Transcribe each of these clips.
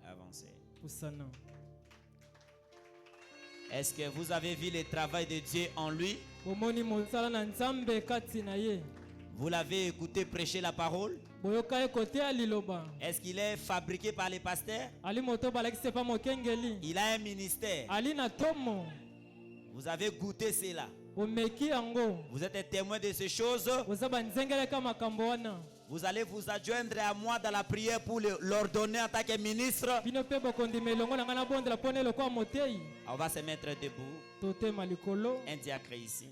Avancez. Est-ce que vous avez vu le travail de Dieu en lui? Vous l'avez écouté prêcher la parole? Est-ce qu'il est fabriqué par les pasteurs? Il a un ministère. Vous avez goûté cela. Vous êtes un témoin de ces choses. Vous allez vous adjoindre à moi dans la prière pour l'ordonner en tant que ministre. On va se mettre debout. Un diacre ici.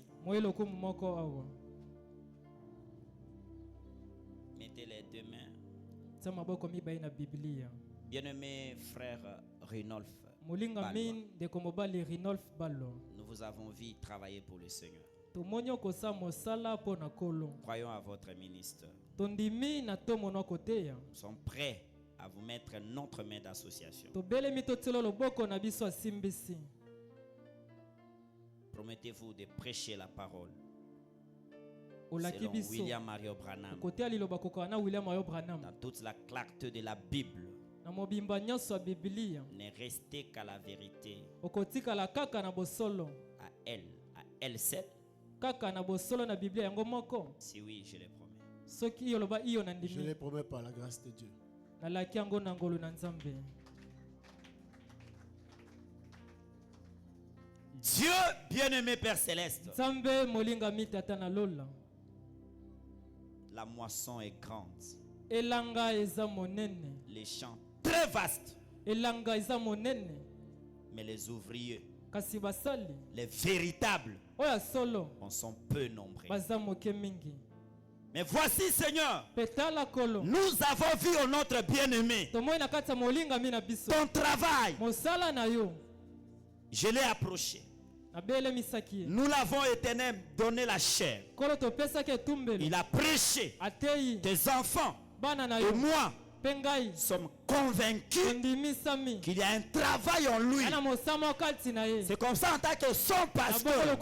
Mettez les deux mains. Bien-aimé frère Rinolf, nous vous avons vu travailler pour le Seigneur. Croyons à votre ministre. Nous sommes prêts à vous mettre notre main d'association. Promettez-vous de prêcher la parole selon William Mario Branham, dans toute la clarté de la Bible. Ne restez qu'à la vérité, à elle seule. Si oui, je le promets. Je le promets par la grâce de Dieu. Dieu bien-aimé Père Céleste, la moisson est grande, les champs très vastes, mais les ouvriers, les véritables, en sont peu nombreux. Mais voici, Seigneur, nous avons vu en notre bien-aimé ton travail. Je l'ai approché. Nous l'avons éternel donné la chair. Il a prêché. Tes enfants et moi sommes convaincus qu'il y a un travail en lui. C'est comme ça en tant que son pasteur,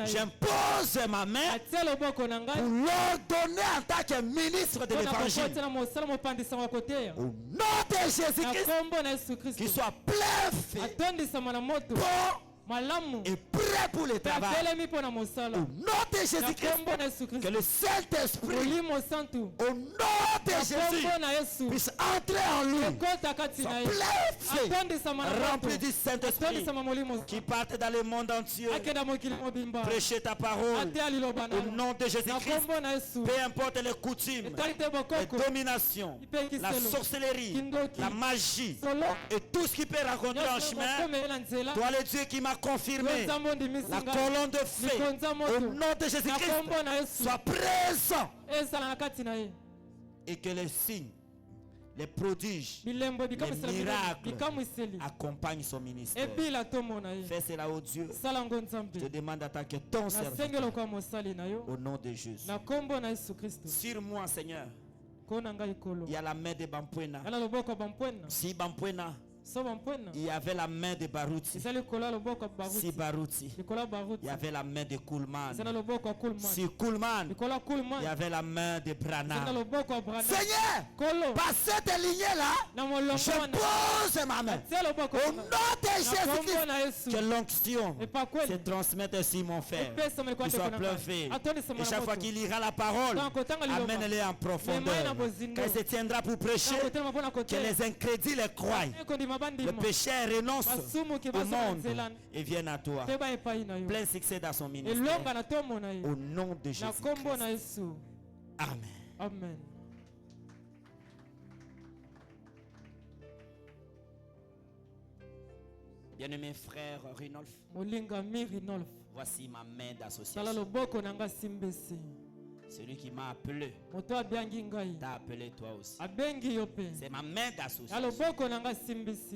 j'impose ma main pour l'ordonner en tant que ministre de l'évangile. Au nom de Jésus-Christ, qu'il soit plein fait, et prêt pour le travail. Au nom de Jésus-Christ, que le Saint-Esprit, au nom de Jésus, puisse entrer en lui, soit plein fait, rempli du Saint-Esprit, qui parte dans le monde entier, prêcher ta parole. Au nom de Jésus-Christ, peu importe les coutumes, les dominations, la sorcellerie, la magie et tout ce qui peut rencontrer en chemin, toi le Dieu qui m'a confirmé, la colonne de feu, au nom de Jésus-Christ, soit présent, et que les signes, les prodiges, les miracles accompagnent son ministère. Fais cela, oh Dieu. Je te demande en tant que ton serviteur, au nom de Jésus. Sur moi, Seigneur, il y a la main de Bampuena. Si Bampuena, il y avait la main de Barouti. Si Barouti, il y avait la main de Kuhlman. Si Kuhlman, il y avait la main de Branham. Seigneur, par cette lignée-là, je pose ma main. Au nom de Jésus-Christ, que l'onction se transmette sur mon frère, qu'il soit plein fait. Et chaque fois qu'il lira la parole, amène-les en profondeur. Quand il se tiendra pour prêcher, que les incrédules les croient. Le pécheur renonce au monde et vienne à toi. Plein succès dans son ministère. Au nom de Jésus-Christ. Amen. Amen. Bien-aimé frère Rinolf, voici ma main d'association. Celui qui m'a appelé t'a appelé toi aussi. C'est ma main d'association.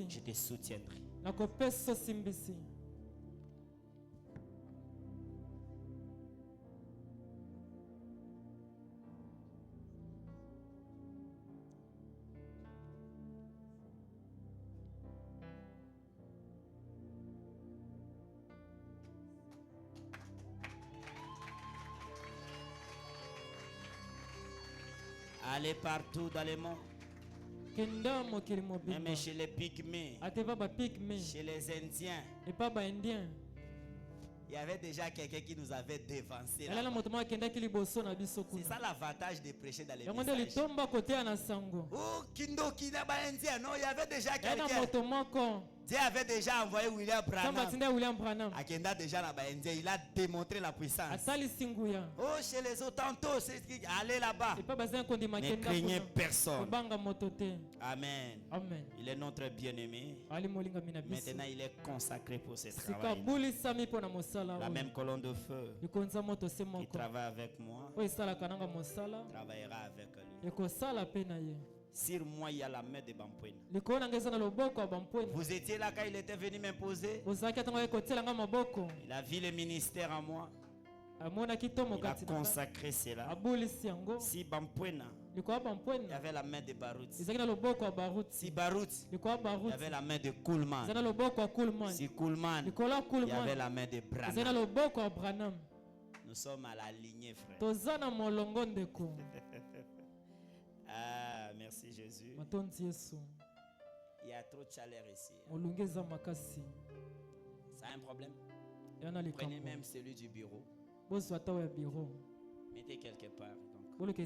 Je te soutiendrai. Allez partout dans le monde. Même chez les Pygmées, chez les Indiens, il y avait déjà quelqu'un qui nous avait dévancé. C'est ça l'avantage de prêcher dans les messages. Oh, non, il y avait déjà quelqu'un. Dieu avait déjà envoyé William Branham. Akenda déjà là-bas, il a démontré la puissance. Oh, chez les autres, tantôt, allez là-bas. Ne craignez personne. Amen. Il est notre bien-aimé. Maintenant, il est consacré pour ce travail. La même colonne de feu qui travaille avec moi travaillera avec lui. Sur moi, il y a la main de Bampoine. Vous étiez là quand il était venu m'imposer. Il a vu le ministère en moi. Il a consacré cela. Si Bampoine, il y avait la main de Barout. Si Barout, il y avait la main de Kuhlman. Si Kuhlman, il y avait la main de Branham. Nous sommes à la lignée, frère. Ah, merci Jésus. Il y a trop de chaleur ici. Ça a un problème? Prenez même celui du bureau. Mettez quelque part. Donc. Il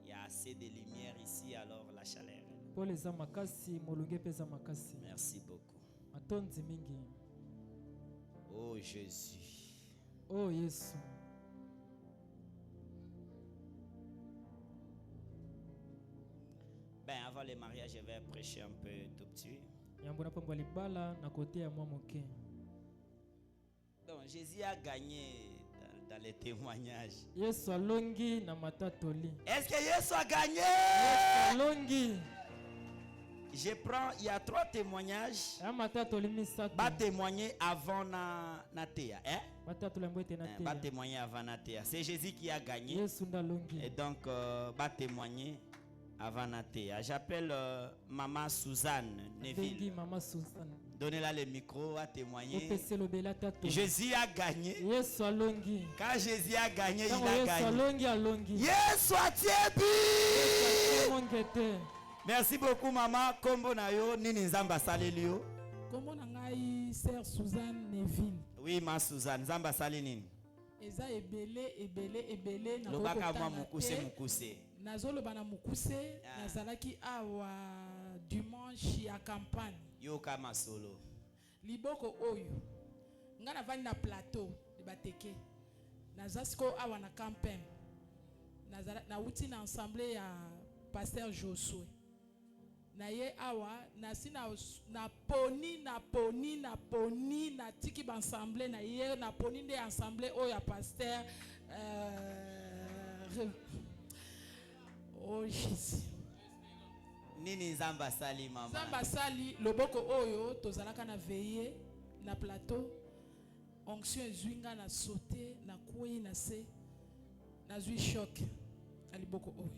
y a assez de lumière ici, alors la chaleur. Merci beaucoup. Oh Jésus. Oh Jésus. Ben, avant le mariage, je vais prêcher un peu tout petit. Donc, Jésus a gagné dans les témoignages. Est-ce que Jésus a gagné? Je prends, il y a 3 témoignages. Va témoigner avant Natea. Va témoigner avant Natea. C'est Jésus qui a gagné. Et donc, va témoigner avant Natea. J'appelle Maman Suzanne Neville. Donnez-la le micro à témoigner. Jésus a gagné. Quand Jésus a gagné, il a gagné. Yes, merci beaucoup, maman. Kombo na yo, nini nzamba salelio. Kombo na ngai sœur Suzanne Neville. Oui, ma Suzanne, nzamba sali nini? Eza ebele na lobaka mwa mukuse. Nazoloba na mukuse, nazalaki awa dimanche ya campagne. Yo kama solo. Liboko oyo. Nga na vandi na plateau de bateke. Nazasiko awa na campagne. Na uti na ensemble ya pasteur Josué. Na ye awa na poni na tiki ba ensemble na ye na poni de ensemble o ya pasteur oh Jésus. Nini nzamba sali mama? Nzamba sali loboko oyo tozalaka na veiller na plateau. Onction zwinga na sauter na kuyi na se na zui choc na liboko oyo.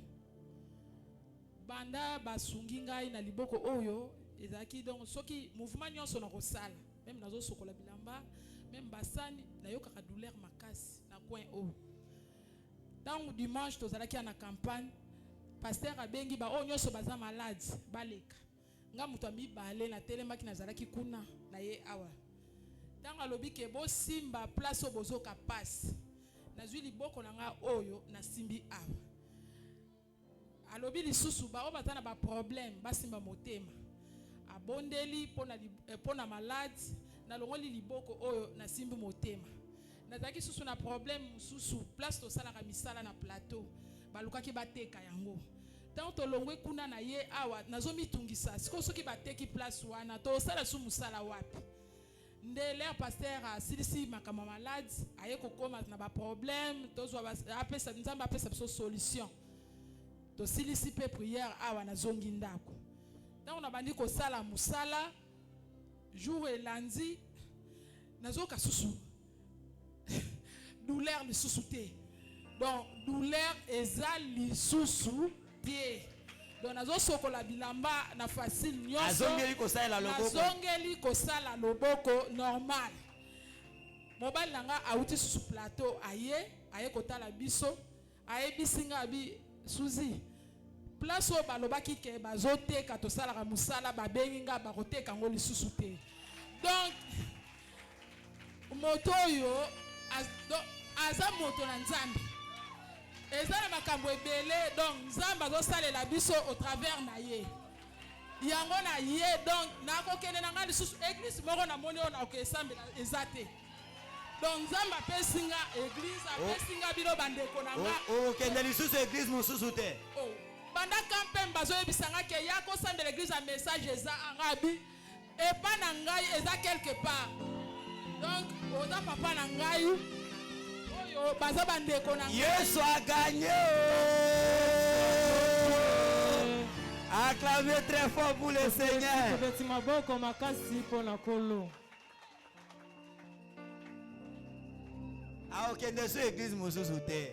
Banda basungi ngai na liboko oyo ezaki donc soki mouvement nyonso na kosala même nazo sokola bilamba même basani na yokaka douleur makasi na coin oyo. Tant dimanche tozalaki na campagne pasteur abengi ba o nyonso baza malade baleka nga mutu amibale na telemaki nazalaki kuna na ye awa tant alobi ke bo simba place obozoka passe nazwi liboko na nga oyo na simbi awa alobi lisusu ba o batana ba problème basimba motema abondeli pona malade na longoli liboko oyo na simbi motema nazaki susu na problème susu place to sala ka misala na plateau balukaki bateka yango tant to longwe kuna na ye awa nazomitungisa siko soki bateki place wana to sala su musala wapi ndele pasteur asilisi makama malade aye kokoma na ba problème tozwa apesa nzamba apesa biso solution to silisi pe prière awa na zongi ndako tant on bandi ko sala musala jour et lundi nazoka susu douleur le sous-souté. Donc douleur eza li sous pied. Donc nazo sokola bilamba na facile nyonso. Azongeli ko sala loboko. Azongeli ko sala loboko normal. Mobali nanga auti sous plateau aye kotala biso, aye bisinga bi Suzy. place oyo balobaki ke bazoteka tosalaka mosala babengi nga bakoteka ngo lisusu te. Donc moto oyo aza moto na nzambe eza na makambo ebele, donc nzambe azosalela biso au travers na ye yango na ye. Donc nakokende na nga lisusu église moko namoni oyo nakokesambela eza te. Donc nzambe apesi nga église, apesi nga bino bandeko na nga okende lisusu église mosusu te. Banda kampe bazoyebisa nga ke ya kosambela église a message eza angabi epa na ngai eza quelque part. Donc oza papa na ngai oyo baza bandeko na ngai. Yesu a gagné. Acclamez très fort pour le Seigneur. Ah, ok, ne suis église mosusu te.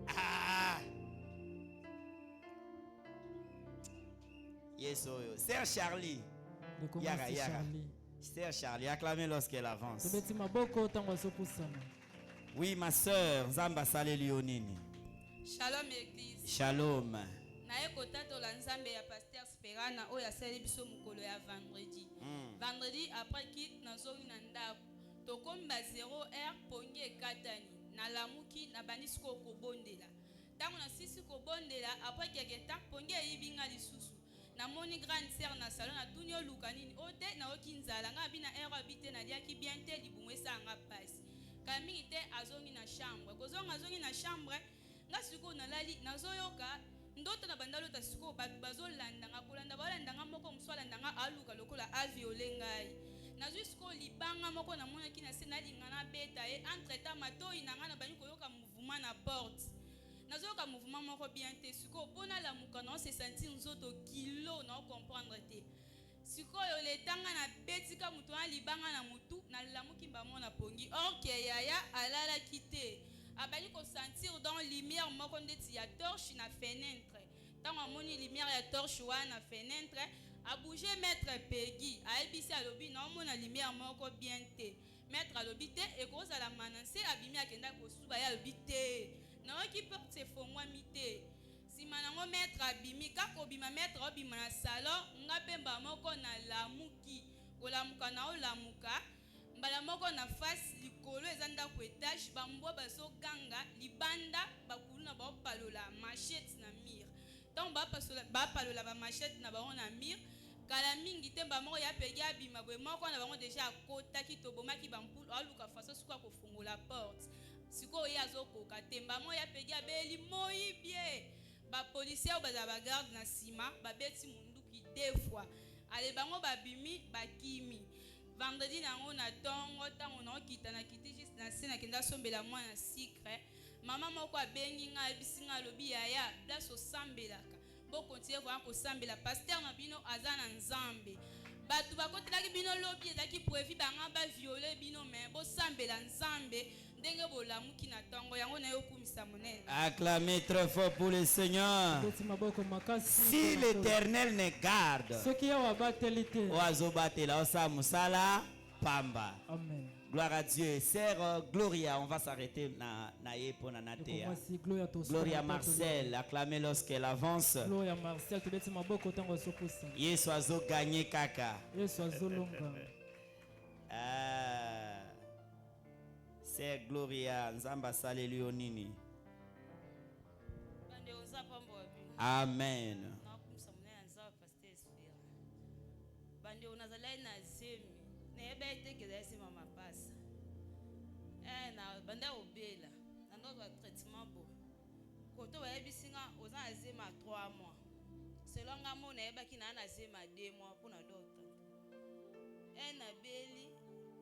Ah. Yes, oh, yo. Sœur Charlie. Yara. Sœur Charlie, acclamez lorsqu'elle avance. Oui, ma sœur, Zamba Salé Lionini. Shalom église. Shalom. Naye kotato la nzambe ya pasteur Sperana oya sali biso mukolo ya vendredi. Vendredi après quitte nazongi na ndako. Tokomba 0h pongi ekatani na lamuki na banisiko kobondela. Tango na sisi kobondela après quelque temps pongi eyibinga lisusu. Na moni grande sœur na salon na tunyo lukanini ote na okinzala nga bina ero bite na liaki bien te libumwesa nga pasi. Kami ite azongi na chambre. Kozonga azongi na chambre. Nga siko nalali nazoyoka ndoto na bandalo ta siko bazolanda nga kolanda balanda nga moko muswala ndanga aluka lokola aviole ngai nazwi siko libanga moko na mona kina se nalinga na beta e entre temps matoi na nga na bani koyoka mouvement na porte nazoyoka mouvement moko bien te siko pona la muka na se sentir nzoto kilo na comprendre te siko yo letanga na betika mutu na libanga na mutu na lamuki mbamona pongi okay yaya alala kite abali ko sentir dans lumière moko ndeti ya torche na fenêtre tango amoni lumière ya torche wana fenêtre a bouger maître Peggy a ebisi alobi na omona lumière moko bien te maître alobi te ekoza la mananse abimi akenda kosuba ya alobi te na oki porte fongwa mite sima nango maître abimi kako bima maître obima na salon nga pemba moko na lamuki kolamuka na olamuka mbala moko na face likolo eza ndako etage bambwa bazoganga libanda bakulu na bapalola machette na mire ntango bapalola bamachette na bango na mire kala mingi te bamoko ya pegi abima boye moko na bango deja akotaki tobomaki bampulu aluka faso siko akofungola porte sikoyo ye azokoka te mbamo ya pegi abeli moyibie bapolisier oyo bazala bagarde na nsima babeti munduki 2 fois ale bango babimi bakimi vendredi nango na tongo ntango naokita nakiti juste na se nakenda sombela mwana sikre mama moko abengi nga ayebisi nga alobi yaya place osambelaka bokontinue voya kosambela paster na bino aza na nzambe bato bakotelaki bino lobi ezalaki previ banga baviole bino me bosambela nzambe ndenge bolamuki na ntongo yango na yo okumisa monene. Acclamez très fort pour le Seigneur. Si l'Éternel ne garde oazobatela osa musala pamba. Amen. Gloire à Dieu. Sœur Gloria, on va s'arrêter na yepo na natea. Gloria Marcel, acclamez lorsqu'elle avance. Gloria Marcel, tu beti maboko tango sopusa. Yesu azo gagné kaka. Yesu azo longa. Sœur Gloria, nzamba sale lionini. Amen. Bande unazalai na zemi. Nebe itekeza sima mapasa. Na banda obela. Na ndo ba traitement bo. Koto ba yebisinga oza azema 3 mois. Selon nga mo na yebaki na azema 2 mois pour na docteur. Na beli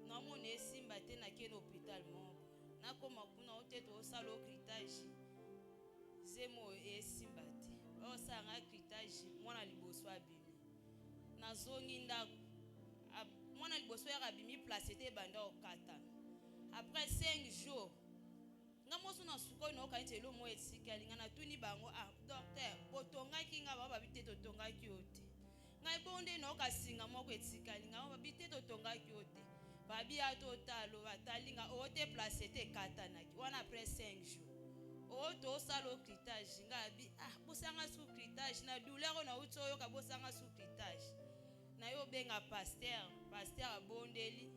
na mo na esimba te na keno hôpital moko. Na koma kuna oteto osala ocritage. Zemo esimba te. Osanga critage mwana liboso abimi. Na zongi ndako. Mwana liboso ya abimi place te banda okata. Après 5 jours nga moso na suko no kanite lo mo etsikali nga na tuni bango docteur botongaki nga baba bite totongaki ote nga ibonde no kasinga moko etsikali nga baba bite totongaki ote babi atotalo batali nga ote place te katanaki wana après 5 jours to salo critage ngabi bosanga sous critage na douleur na uto yo ka bosanga sous critage na yo benga pasteur abondeli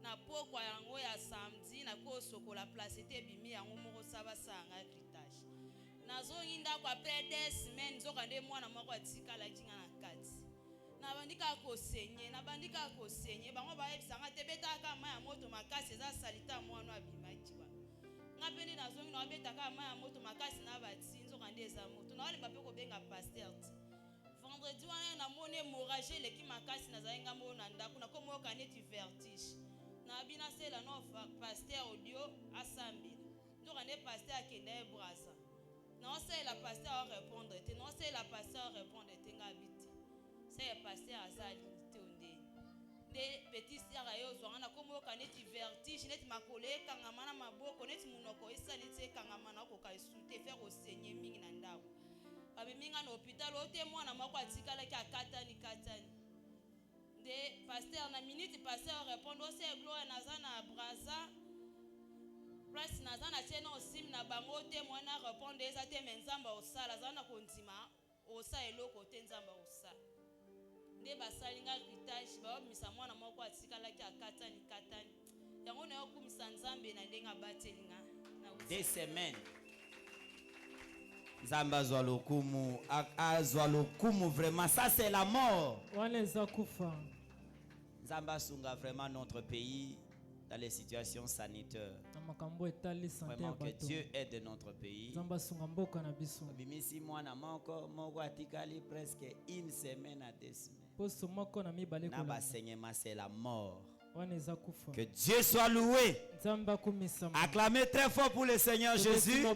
na pokwa yango ya samedi na ko sokola place te bimi yango moko saba sanga critage nazongi ndako après 2 semaines zoka nde mwana moko atikala kinga na kati na bandika ko senye bango ba ebisanga te betaka ma ya moto makasi za salita mwana abimaki wa ngapeni nazongi na betaka ma ya moto makasi na bati nzoka nde za moto na wale bape ko benga pasteur vendredi wana na mone hémorragie leki makasi na zainga mo na ndako na komo kaneti vertige na bina sela no pasteur audio asambila nzoka nde pasteur akenda e brasa non c'est la pasteur répondre te non c'est la pasteur répondre te ngabiti c'est le pasteur azali te onde de petit sœur ayo zwanga komo kaneti vertige net makole kangama na maboko net munoko esali te kangama na ko ka esute faire au seigneur mingi na ndako babi minga na hôpital ote mwana moko atikala ki akatani de pasteur na minute pasteur répondre c'est gloire nazana braza place nazana tena osim na bango te mwana répondre eza te menzamba osala zana kontima osa eloko te nzamba osa nde basalinga critage ba misa mwana moko atikala ki akatani yango na yokumisa nzambe na ndenga batelinga na 2 semaines nzamba azwa lokumu azwa lokumu vraiment ça c'est la mort wana eza kufa nzamba sunga vraiment notre pays dans les situations sanitaires. Vraiment que Dieu aide notre pays. Bimisi mwana moko atikali presque 1 semaine à 2 semaines. Na basaignement c'est la mort. Que Dieu soit loué. Acclamez très fort pour le Seigneur Jésus.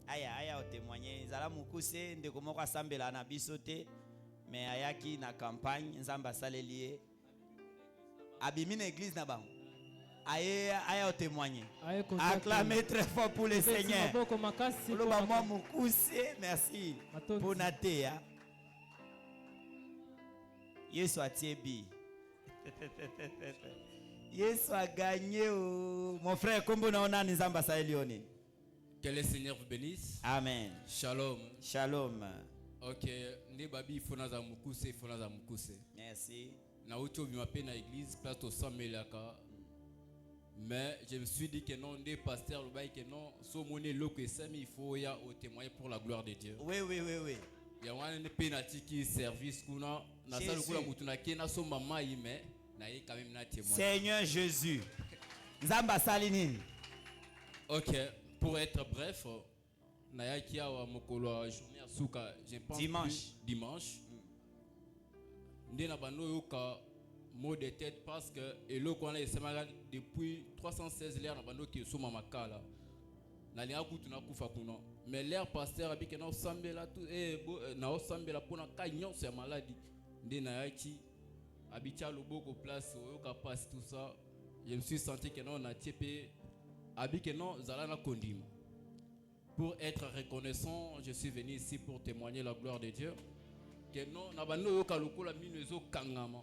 Aya témoigner zala mukuse ndeko moko asambela na biso te mais ayaki na campagne nzamba salelié abimi na église na bango aya témoigner acclamez très fort pour le Seigneur loba moi mukuse merci pour natea Yesu atiebi Yesu a gagné mon frère kombo naona nzamba salelioni. Que le Seigneur vous bénisse. Amen. Shalom. Shalom. Ok. Nebabi fonaza mukuse. Merci. Na uto bimape na église place au 100 melaka. Mais je me suis dit que non, des pasteurs le bail que non, so moné loko esami il faut ya au témoigner pour la gloire de Dieu. Oui. Ya wana ne penalty qui service kuna na salu kula mutuna kena so mama yime na ye quand même na témoigner. Seigneur Jésus. Nzamba salinini. Ok. Pour être bref, Nayaki a mokolo journée à Souka, je pense dimanche. Ndena bano yoka mot de tête parce que elo kona esemaka depuis 316 l'air na bano ki soma makala. Na lia kutu na kufa kuno. Mais l'air pasteur abike na osambela tout na osambela pona ka nyonso ya maladie. Ndena yaki abicha loboko place yoka passe tout ça. Je me suis senti que non na tiepé abike non zalana kondima. Pour être reconnaissant, je suis venu ici pour témoigner la gloire de Dieu. Que non nabano yoka lokola minezo kangama.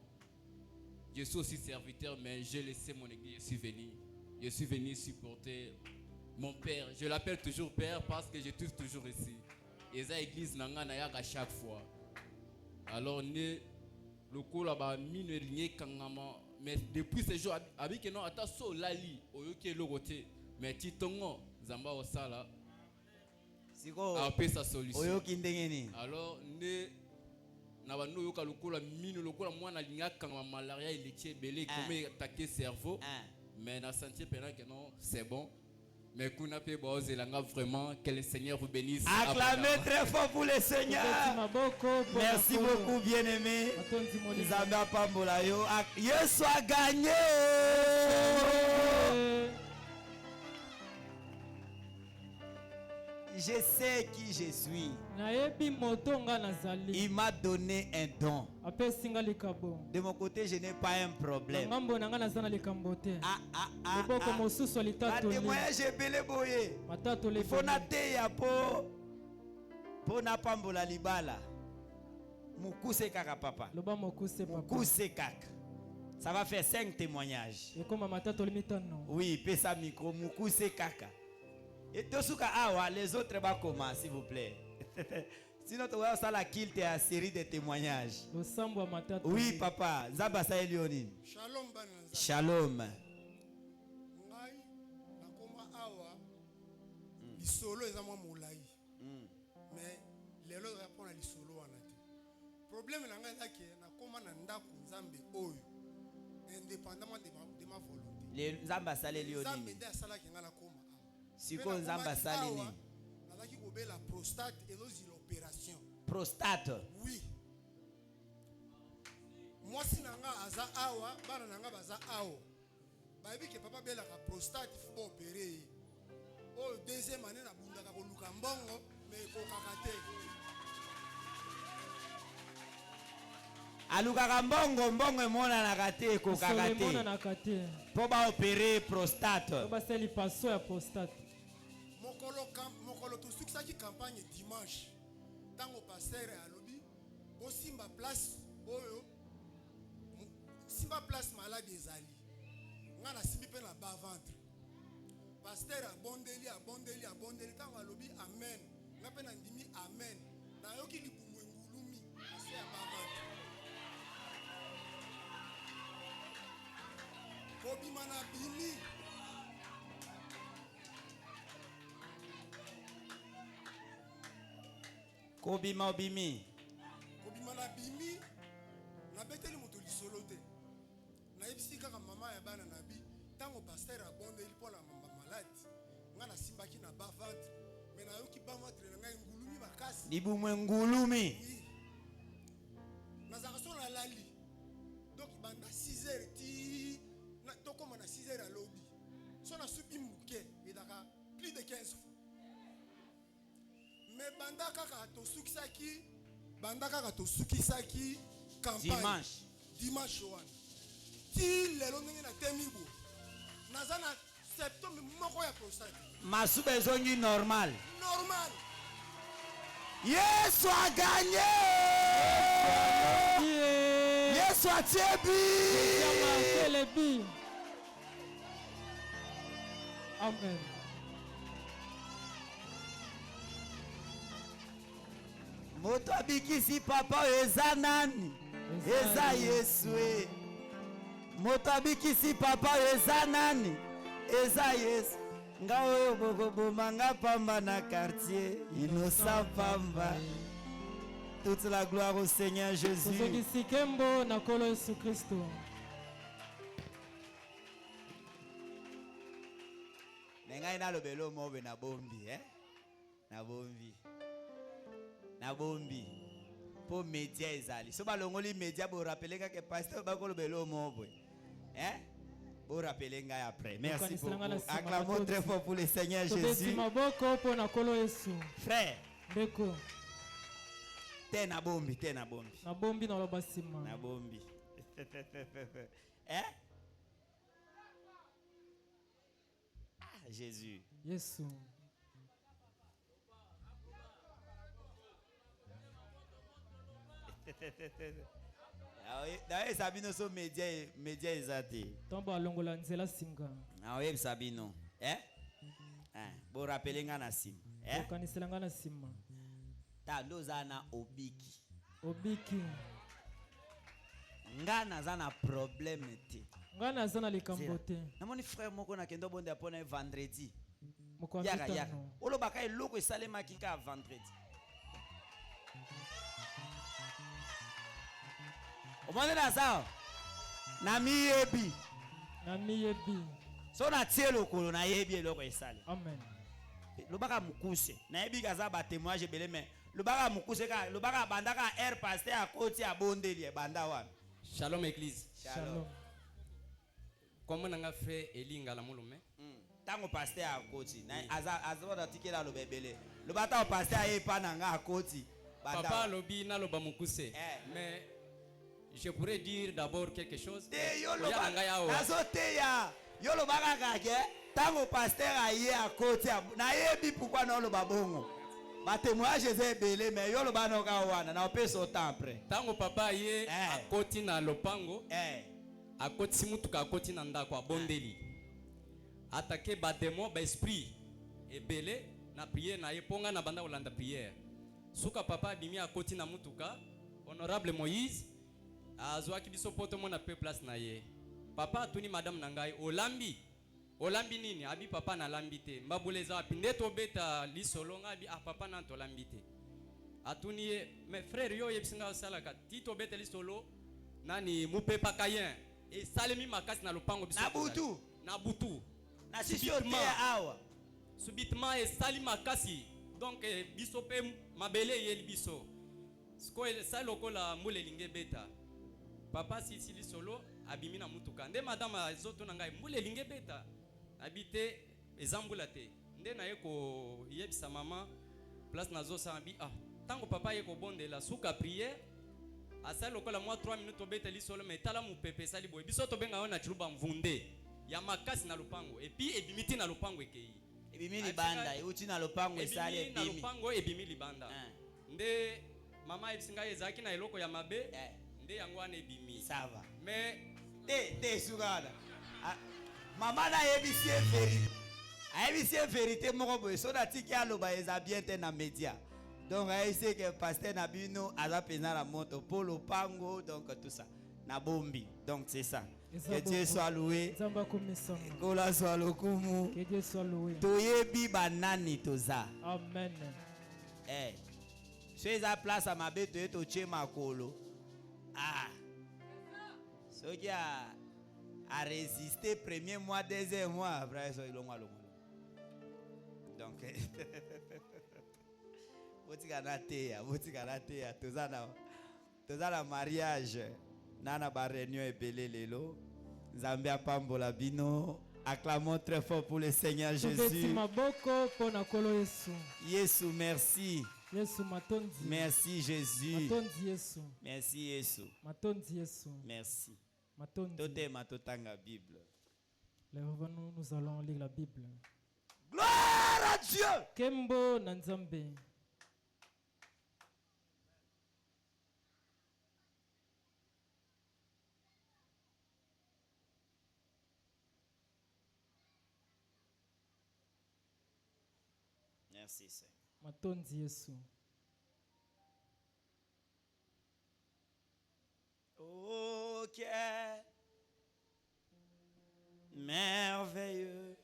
Je suis aussi serviteur mais j'ai laissé mon église, je suis venu supporter mon père. Je l'appelle toujours père parce que je suis toujours ici. Et ça église nanga na yaka chaque fois. Alors ne lokola ba mine ligné kangama mais depuis ce jour abike non ata so lali oyoke logote. Mais titongo zamba osala siko apé sa solution oyoki ndengeni alors ne na bano yoka lokola mino lokola mwana linga kanga malaria ileki belé comme attaquer cerveau mais na senti pena que non c'est bon mais kuna pe bozelanga vraiment que le Seigneur vous bénisse. Acclamez très fort pour le Seigneur. Merci beaucoup bien-aimé. Zamba pambola yo Yesu a gagné. Je sais qui je suis. Il m'a donné un don. De mon côté, je n'ai pas un problème. Il faut nater pour na pambola libala. Mukuse kaka papa. Loba mokuse papa. Mukuse kaka. Ça va faire 5 témoignages. Et comme matata limitano. Oui, pesa micro mukuse kaka. Et tosuka awa les autres va commencer s'il vous plaît. Sinon tu vas ça la kilte à série de témoignages. Oui papa, Nzamba sa Elionin. Shalom bananza. Shalom. Ngai nakoma awa lisolo eza mwa molai. Mais lelo répond à lisolo wana te. Problème na ngai ezaki nakoma na ndako Nzambe oyo indépendamment de ma volonté. Les Nzamba sa Elionin. Nzambe nde asala ki nga nakoma awa. Siko Nzamba sa Elionin. Nazaki kobela prostate ezozi l'opération. Prostate. Oui. Moi si nanga aza awa, bana nanga baza awa. Bayebi ke papa bela ka prostate faut opérer. Oh deuxième année na bundaka koluka mbongo mais kokaka te. Alukaka mbongo emonanaka te kokaka te. Po ba opérer prostate. Po ba seli paso ya prostate. Mokolo tosukisaki campagne dimanche. Tango pasteur alobi osimba place oyo simba place malade ezali nga na simbi pe na bas ventre pasteur abondeli tango alobi amen nga pe na ndimi amen na yoki libumu engulumi ase ya bas ventre kobima na bimi Kobima obimi. Kobima na bimi na beteli moto lisolo te. Na yebisi kaka mama ya bana na bi tango pasteur abondeli pona mama malade. Nga na simbaki na bas ventre. Mais na yoki bas ventre na ngai ngulumi makasi. Libumu ngulumi. Nazaka so na lali. Donc banda 6h ti na tokoma na 6h à lobby. So na subi muke edaka plus de 15 fois. Mais banda kaka tosukisaki campagne dimanche wana ti lelo ndenge na temibo naza na septembre moko ya prostate masuba ezongi normal Yesu a gagné. Yesu a tiebi. Amen. Moto abikisi papa eza nani? Eza Yesu. Moto abikisi papa eza nani? Eza Yesu. Nga oyo bokoboma nga pamba na quartier innocent pamba. Toute la gloire au Seigneur Jésus. Kuzogisikembo na kolo Yesu Kristo. Nenga ina lobelo mobe na bombi na bombi. Na bombi. Po media ezali. So ba longoli media bo rappeler que pasteur ba ko lobelo mobe. Vous rappelez après. Merci beaucoup. Acclamons très fort pour le Seigneur Jésus. Frère. Tena bombi. Na bombi na lobasima. Na bombi. Ah, Jésus. Yesu. D'ailleurs, Sabino so média ezati. Tomba longola nzela singa. Oui, Sabino. Bo rappeler nga na sim. Okanisela nga na sima. Ta loza na obiki. Obiki. Nga naza na problème te. Nga naza na likambo te. Na moni frère moko na kendo bonde apona vendredi. Yaka. Olo baka eloko esalema kika vendredi. Omone na sao na miyebi so na tie lokolo na yebi eloko esale. Amen. Lobaka mukuse na yebi kaza ba témoignage belé mais lobaka mukuse ka lobaka bandaka air pasteur a koti abondeli banda wana. Shalom église. Shalom. Comment nanga frère Elinga la mulume? Tango pasteur a koti na azaba tikela lobebele lobata o pasteur a epa nanga a koti banda. Papa lobi na loba mukuse. Mais je pourrais dire d'abord quelque chose. Yolo baka kake tango pasteur aye a côté na yebi pourquoi na lo babongo. ba témoignage eza belé mais yo lo bana ka wana na opesa autant après. Tango papa ye akoti na lopango. Akoti mutuka akoti na ndako abondeli. Attaquer ba démon ba esprit ebele na prière na yeponga na banda olanda prière. Suka papa abimi akoti na mutuka. Honorable Moïse azwaki biso poto mona pe place na ye. Papa atuni madame nangai olambi. Olambi nini? Abi papa na lambi te. Mbabuleza api ndeto beta lisolo ngabi papa na to lambi te. Atuni ye mes frères yo yebisinga salaka tito beta lisolo nani mupepa kayen. E salemi makasi na lopango biso. Na butu. Na sisio te awa. Subitement e sali makasi. Donc biso pe mabele yeli biso. Sko sa lokola mule linge beta. Papa sili solo abimi na mutuka. Nde madame azoto na ngai mule linge beta. Habité ezambula te. Nde na yeko yebisa mama place nazo sambi tango papa yeko bonde la suka prière. Asa lokola moi 3 minutes obeta li solo mais tala mu pepe sali boy. Biso to benga ona chiluba mvunde. Ya makasi na lupango et puis ebimiti na lupango ekei. Ebimi libanda uti na lupango esali ebimi. Na lupango ebimi libanda. Nde mama ebisinga ezaki na eloko ya mabe. Nde yango wana ebimi. Ça va. Mais te sugana. Maman na yebisie vérité. Yebisie vérité moko boy so na tiki aloba eza bien te na média. Donc sait que pasteur Nabino a pena la moto pour le pango donc tout ça. Na bombi. Donc c'est ça. Que Dieu soit loué. Que soit lokumu. Que Dieu soit loué. Toyebi banani toza. Amen. Sois à place à ma bête et au tché makolo. Ce qui a résisté premier mois, deuxième mois, après ça il a donc toza na mariage nana ba réunion ebele lelo Zambia pambola bino. Acclamons très fort pour le Seigneur Jésus. Yesu, merci. Merci Jésus. Merci Yesu. Merci. Totema totanga Bible. Nous allons lire la Bible. Gloire à Dieu. Kembo Nanzambe. Merci Seigneur. Matonzi Yesu. Oh, quel merveilleux.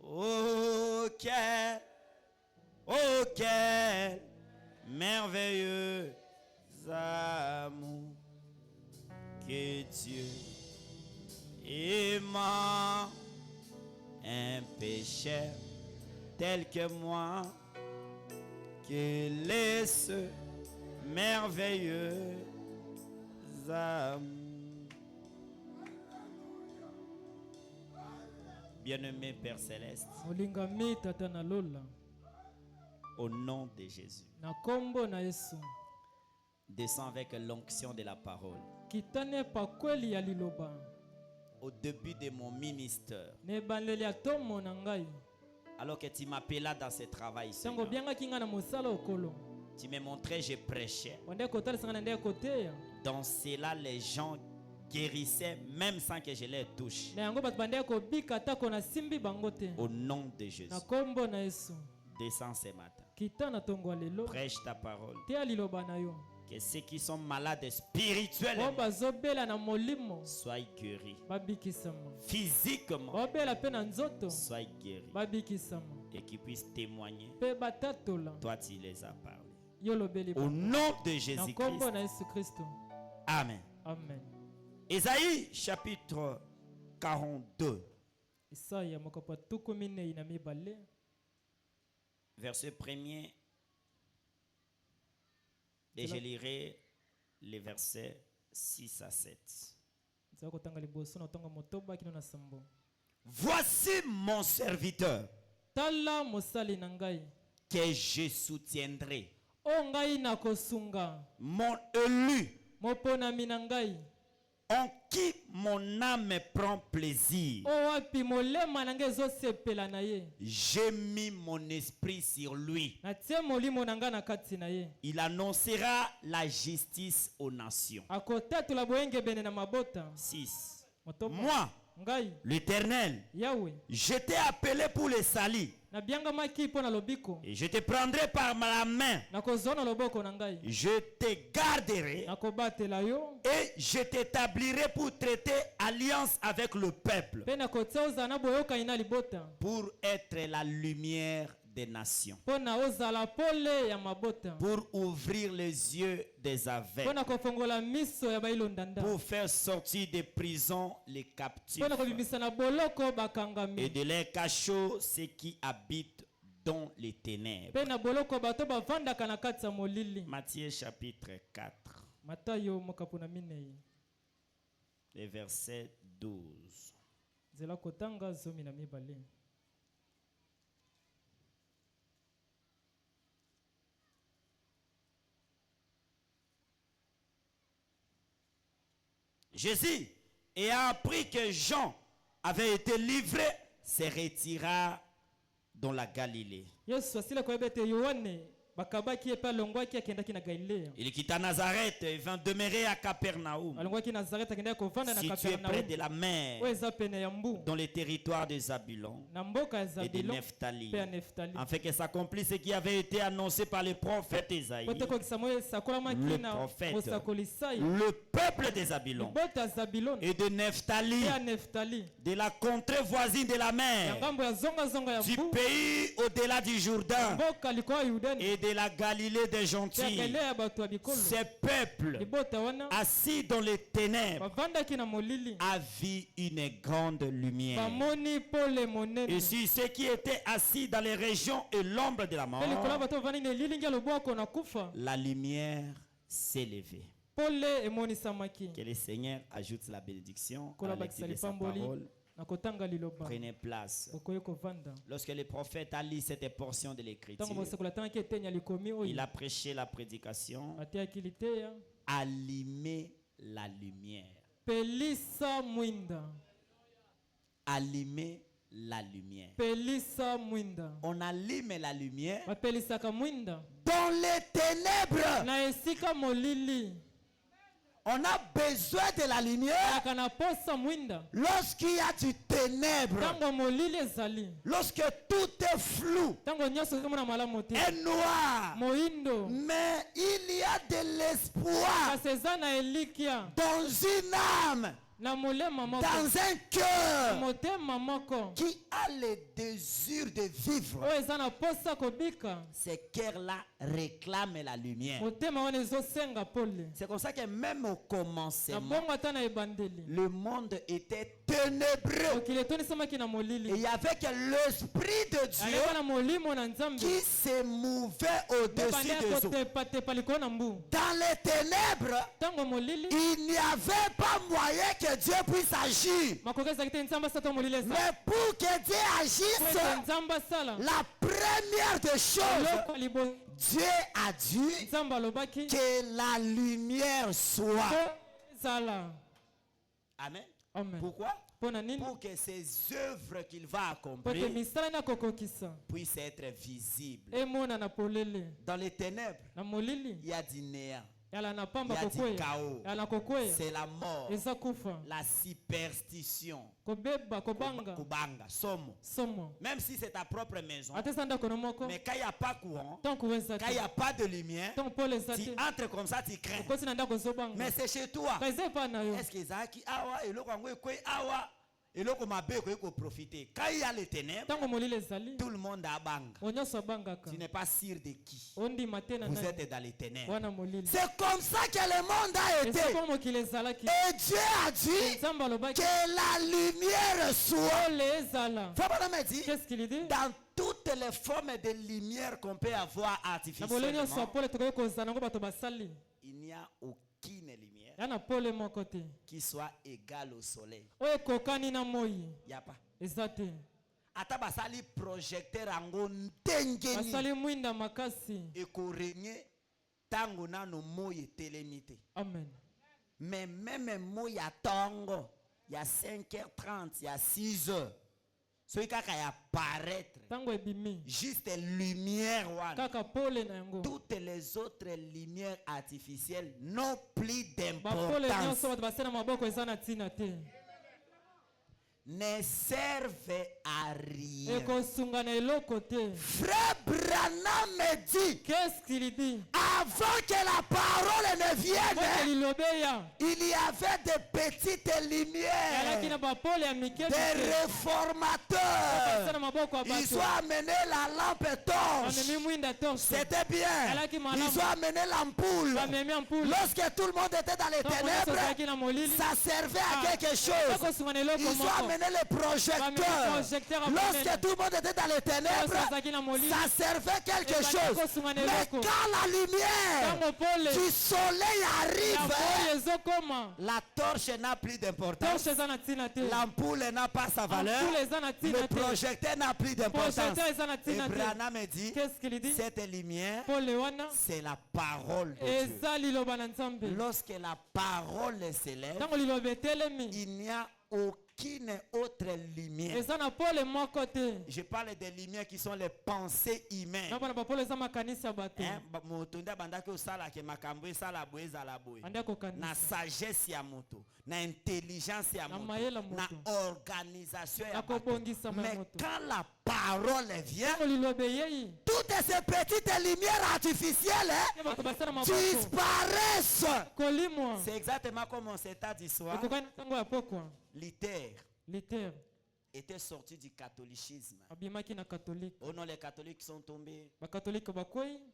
Oh, quel merveilleux amour que Dieu aimant un pécheur tel que moi, que laisse merveilleux amour. Bien-aimé Père Céleste, au nom de Jésus, descends avec l'onction de la parole. Au début de mon ministère, alors que tu m'appelais dans ce travail, Seigneur, tu me montrais, je prêchais. Dans cela, les gens guérissaient même sans que je les touche. Au nom de Jésus, descends ce matin. Prêche ta parole. Que ceux qui sont malades spirituellement soient guéris. Physiquement soient guéris. Et qu'ils puissent témoigner. Toi, tu les as parlé. Au nom de Jésus-Christ. Amen. Amen. Ésaïe chapitre 42. Verset 1er. Et je lirai les versets 6 à 7. Voici mon serviteur que je soutiendrai. Mon élu en qui mon âme prend plaisir. J'ai mis mon esprit sur lui. Il annoncera la justice aux nations. 6. Moi, l'Éternel, je t'ai appelé pour le salut. Et je te prendrai par la main. Je te garderai. Et je t'établirai pour traiter alliance avec le peuple. Pour être la lumière des nations. Pour ouvrir les yeux des aveugles. Pour faire sortir des prisons les captifs. Et de leurs cachots ceux qui habitent dans les ténèbres. Matthieu chapitre 4. Le verset 12. Jésus, ayant appris que Jean avait été livré, se retira dans la Galilée. Il quitta Nazareth et vint demeurer à Capernaum, situé près de la mer, dans les territoires de Zabulon et de Nephtali, afin que s'accomplisse ce qui avait été annoncé par le prophète Isaïe. Le peuple de Zabulon et de Nephtali, de la contrée voisine de la mer, du pays au-delà du Jourdain et de la Galilée des gentils, ces peuples assis dans les ténèbres a vu une grande lumière. Et sur ceux qui étaient assis dans les régions et l'ombre de la mort, la lumière s'est levée. Que le Seigneur ajoute la bénédiction à la lecture de sa parole. Prenez place. Lorsque le prophète a lu cette portion de l'écriture, il a prêché la prédication. Allumer la lumière. Allumer la lumière. On allume la lumière dans les ténèbres. On a besoin de la lumière lorsqu'il y a du ténèbre, lorsque tout est flou et noir, mais il y a de l'espoir dans une âme, dans un cœur qui a le désir de vivre. Ce cœur-là réclame la lumière. C'est comme ça que même au commencement, le monde était ténébreux. Et il y avait que l'Esprit de Dieu qui se mouvait au-dessus des eaux. Dans les ténèbres, il n'y avait pas moyen que Dieu puisse agir. Mais pour que Dieu agisse, la première des choses, Dieu a dit que la lumière soit. Amen. Pourquoi? Pour que ces œuvres qu'il va accomplir puissent être visibles. Dans les ténèbres, il y a du néant. Il y a du chaos. C'est la mort. La superstition. Kubanga. Somo. Même si c'est ta propre maison. Mais quand il n'y a pas courant, quand il n'y a pas de lumière, tu entres comme ça, tu crains. Mais c'est chez toi. Est-ce que Zaki awa et awa et là comme profiter. Quand il y a les ténèbres, tout le monde a bang. Tu n'es pas sûr de qui. Vous êtes dans les ténèbres. C'est comme ça que le monde a été. Et Dieu a dit que la lumière soit. Qu'est-ce qu'il dit? Dans toutes les formes de lumière qu'on peut avoir artificiellement, il n'y a aucune lumière qui soit égale au soleil. Il n'y a pas. Atabasali projecteur ango ntengeni et ko régner tango nano moye telemité. Amen. Mais même moi, il y a tango, il y a 5h30, il y a 6h. Ce qui va apparaître, juste lumière, toutes les autres lumières artificielles n'ont plus d'importance. Ne servent à rien. Frère Branham me dit, qu'est-ce qu'il dit? Avant que la parole ne vienne, il y avait des petites lumières, des réformateurs. Ils ont amené la lampe torche. C'était bien. Ils ont amené l'ampoule. Lorsque tout le monde était dans les ténèbres, ça servait à quelque chose. Ils ont amené les projecteurs. Lorsque tout le monde était dans les ténèbres, ça servait quelque chose. Mais quand la lumière du soleil arrive, la torche n'a plus d'importance. L'ampoule n'a pas sa valeur. Le projecteur n'a plus d'importance. Et Branham me dit, cette lumière, c'est la parole de Dieu. Lorsque la parole s'élève, il n'y a aucune autre lumière. Je parle des lumières qui sont les pensées humaines. Na sagesse ya moto, na intelligence ya moto, na organisation ya moto. Mais quand la parole vient, toutes ces petites lumières artificielles disparaissent. C'est exactement comme on s'est dit soir. Luther était sorti du catholicisme. Oh non, les catholiques sont tombés.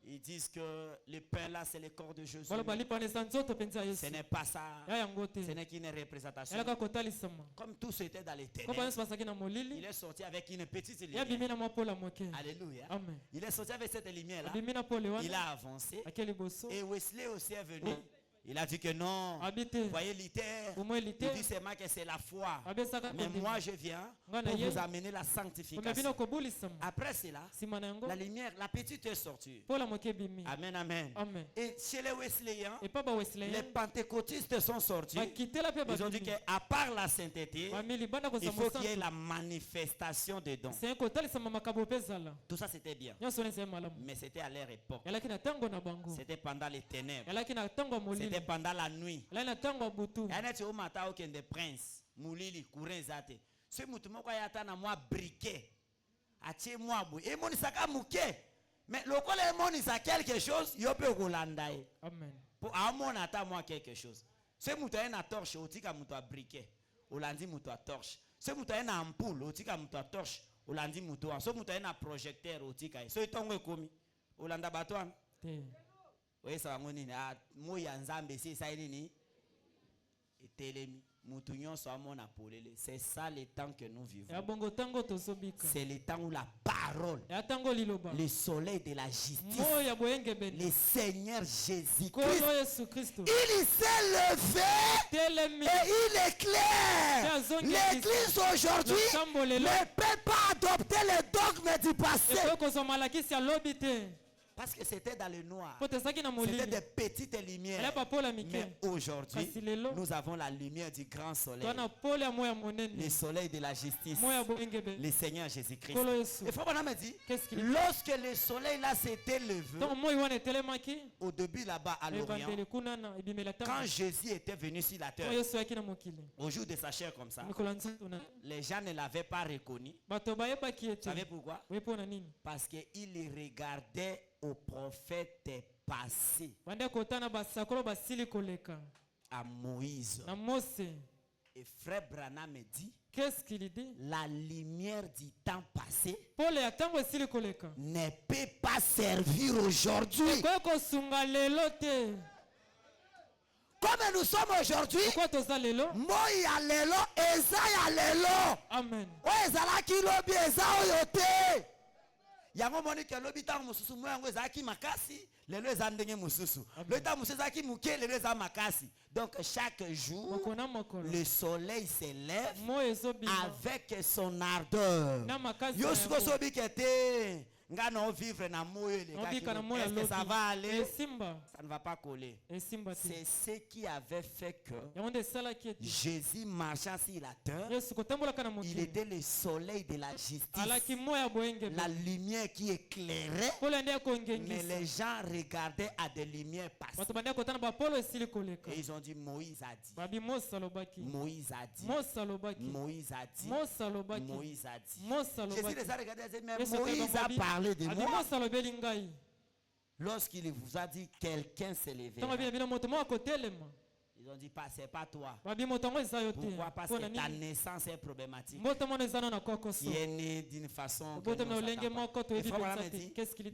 Ils disent que le pain là c'est le corps de Jésus. Ce n'est pas ça. Ce n'est qu'une représentation. Comme tout était dans les ténèbres, il est sorti avec une petite lumière. Alléluia. Il est sorti avec cette lumière là. Il a avancé. Et Wesley aussi est venu. Il a dit que non. Vous voyez Luther, il dit seulement que c'est la foi. Mais moi je viens pour vous amener la sanctification. Après cela, la lumière, la petite est sortie. Amen, amen. Et chez les Wesleyens, les pentecôtistes sont sortis. Ils ont dit qu'à part la sainteté, il faut qu'il y ait la manifestation de dons. Tout ça c'était bien. Mais c'était à leur époque. C'était pendant les ténèbres. C'était pendant la nuit. Il y a un matin où des princes, Moulili, Kourenzate. Ce mouton qui a été moi briquet. Atie moi bou. Et mon isaka mouké. Mais le col est mon isaka quelque chose, il peut roulandaï. Amen. Pour un mon attend moi quelque chose. Ce mouton a une torche, au tika mouton briquet. Au lundi mouton à torche. Ce mouton a une ampoule, au tika mouton à torche. Au lundi mouton. Ce mouton a un projecteur, au tika. Ce tongue commis. Au landa batouan. Oui, ça va monter. Moi, il y a un zambe, c'est ça, il y a télémi. C'est ça le temps que nous vivons. C'est le temps où la parole, le soleil de la justice, le Seigneur Jésus-Christ, il s'est levé et il éclaire. L'Église aujourd'hui ne peut pas adopter les dogmes du passé. Parce que c'était dans le noir. C'était des petites lumières. Mais aujourd'hui, nous avons la lumière du grand soleil. Le soleil de la justice. Le Seigneur Jésus-Christ. Et Frère Branham me dit, lorsque le soleil là s'était levé, au début là-bas à l'Orient, quand Jésus était venu sur la terre, au jour de sa chair comme ça, les gens ne l'avaient pas reconnu. Vous savez pourquoi? Parce qu'il regardait au prophète passé, à Moïse. Et Frère Branham me dit, qu'est-ce qu'il dit? La lumière du temps passé ne peut pas servir aujourd'hui. Comme nous sommes aujourd'hui, moi y a lelo, Eza y a lelo. Amen. Eza la ki lobi, Eza oyote. Yango moni ke lobi tango mususu mo yango ezaki makasi lelo eza ndenge mususu le tango mususu ezaki muke lelo eza makasi. Donc chaque jour le soleil s'élève avec son ardeur. Yosuko sobi kete Est-ce que ça va aller? Ça ne va pas coller. C'est ce qui avait fait que Jésus marchant sur la terre, il était le soleil de la justice, la lumière qui éclairait, mais les gens regardaient à des lumières passer. Et ils ont dit Moïse a dit. Moïse a dit. Moïse a dit. Moïse a dit. Jésus les a regardés et dit, mais Moïse a parlé de moi. Lorsqu'il vous a dit quelqu'un s'est levé, ils ont dit c'est pas toi. Pourquoi? Parce que ta naissance est problématique. Tu es né d'une façon que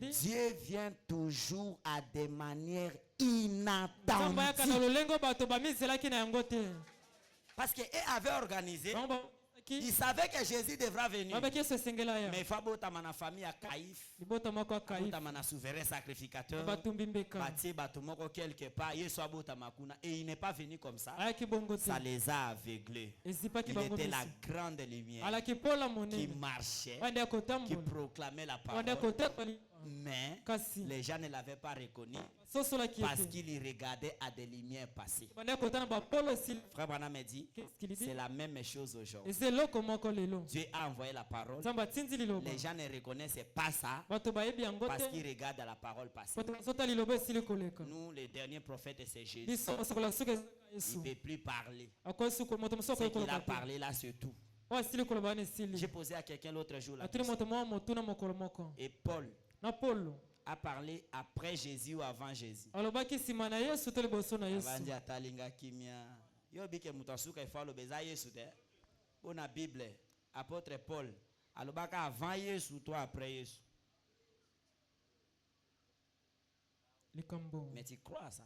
Dieu vient toujours à des manières inattendues. Parce qu'il avait organisé. Il savait que Jésus devra venir. Mais il faut que la famille à Caïphe, le souverain sacrificateur, quelque part, et il n'est pas venu comme ça. Ça les a aveuglés. Il était la grande lumière qui marchait, qui proclamait la parole. Mais les gens ne l'avaient pas reconnu parce qu'ils regardaient à des lumières passer. Frère Branham me dit, c'est la même chose aujourd'hui. Dieu a envoyé la parole. Les gens ne reconnaissent pas ça parce qu'ils regardent à la parole passer. Nous, les derniers prophètes, c'est Jésus. Il ne peut plus parler. Ce qu'il a parlé là, c'est tout. J'ai posé à quelqu'un l'autre jour la question. Et Paul a parlé après Jésus ou avant Jésus. Bon, la Bible, apôtre Paul, avant Jésus, toi après Jésus. Mais tu crois ça?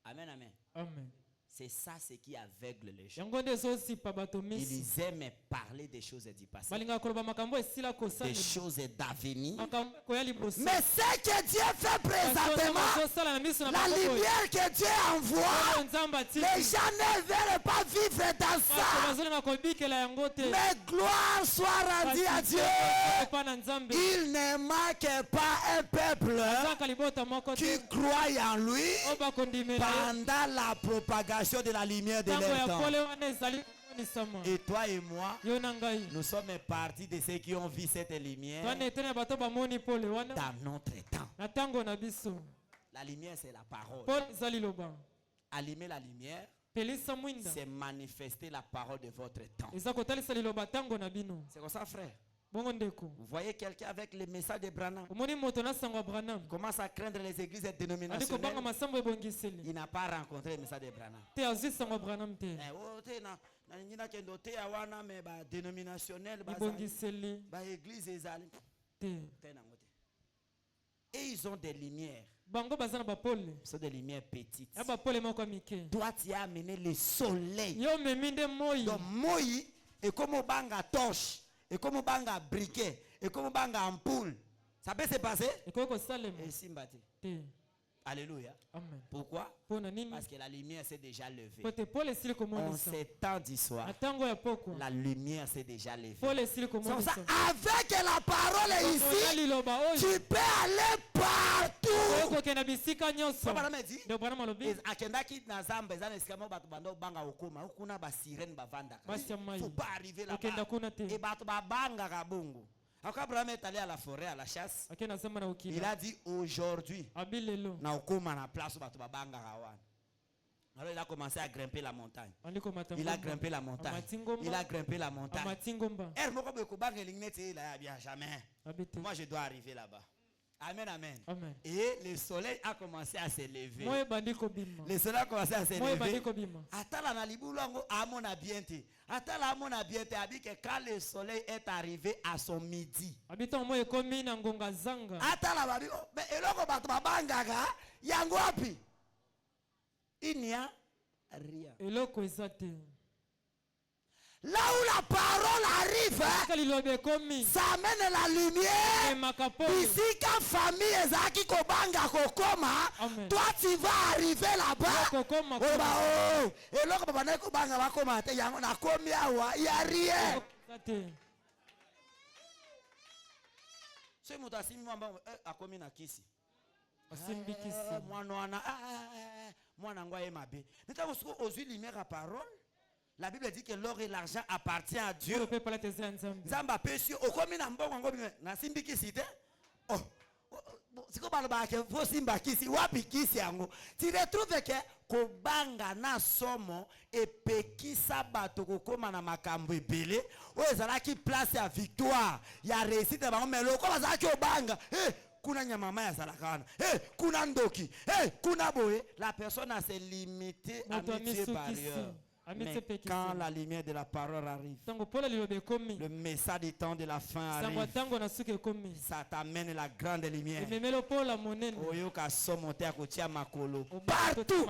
Amen, amen. Amen. C'est ça ce qui aveugle les gens. Ils aiment parler des choses du passé, des choses d'avenir. Mais ce que Dieu fait présentement, la lumière que Dieu envoie, les gens ne veulent pas vivre dans ça. Mais gloire soit rendue à Dieu. Il ne manque pas un peuple qui croit en lui pendant la propagation de la lumière de leur temps. Et toi et moi, nous sommes partis de ceux qui ont vu cette lumière dans notre temps. La lumière, c'est la parole. Allumer la lumière, c'est manifester la parole de votre temps. C'est comme ça, frère. Vous voyez quelqu'un avec le message de Branham, il commence à craindre les églises dénominationnelles. Il n'a pas rencontré le message de Branham. Et ils ont des lumières. Ce sont des lumières petites. Toi, tu as amené le soleil. Donc, Moïse est comme un banga torche. Et comme banga briquet, et comme banga ampoule, ça peut se passer? Et Simbati. Alléluia. Amen. Pourquoi? Parce que la lumière s'est déjà levée. En ces temps d'histoire, la lumière s'est déjà levée. Donc ça, avec la parole ici, tu peux aller partout. Il ne faut pas arriver là-bas. Quand Abraham est allé à la forêt, à la chasse, il a dit aujourd'hui, alors il a commencé à grimper la montagne. Il a grimpé la montagne. Il a grimpé la montagne. Moi je dois arriver là-bas. Amen, amen, amen. Et le soleil a commencé à se lever. Le soleil a commencé à se lever. Quand le soleil est arrivé à son midi, il n'y a rien. Là où la parole arrive, ça amène la lumière. Ici, quand famille est kobanga kokoma, toi tu vas arriver là-bas. Et là, il n'y a rien. Ce moto asimi mwamba akomi na kisi. Asimbi kisi. Mwana ngwa mabe. Neta musuko ozui lumière à parole. La Bible dit que l'or et l'argent appartient à Dieu. Zamba pesio okomi na mbongo ngo na simbi kisi te. Oh. Siko balobaka ke fo simba kisi wapi kisi yango. Tu retrouves que kobanga na somo epekisa bato kokoma na makambo ebele oyo ezalaki place ya victoire ya réussite bango mais loko bazalaki obanga kuna nyamama ya zalaka wana kuna ndoki kuna boye la personne a se limité à métier barrière. Mais quand la lumière de la parole arrive, le message du temps de la fin arrive, ça t'amène la grande lumière. Partout.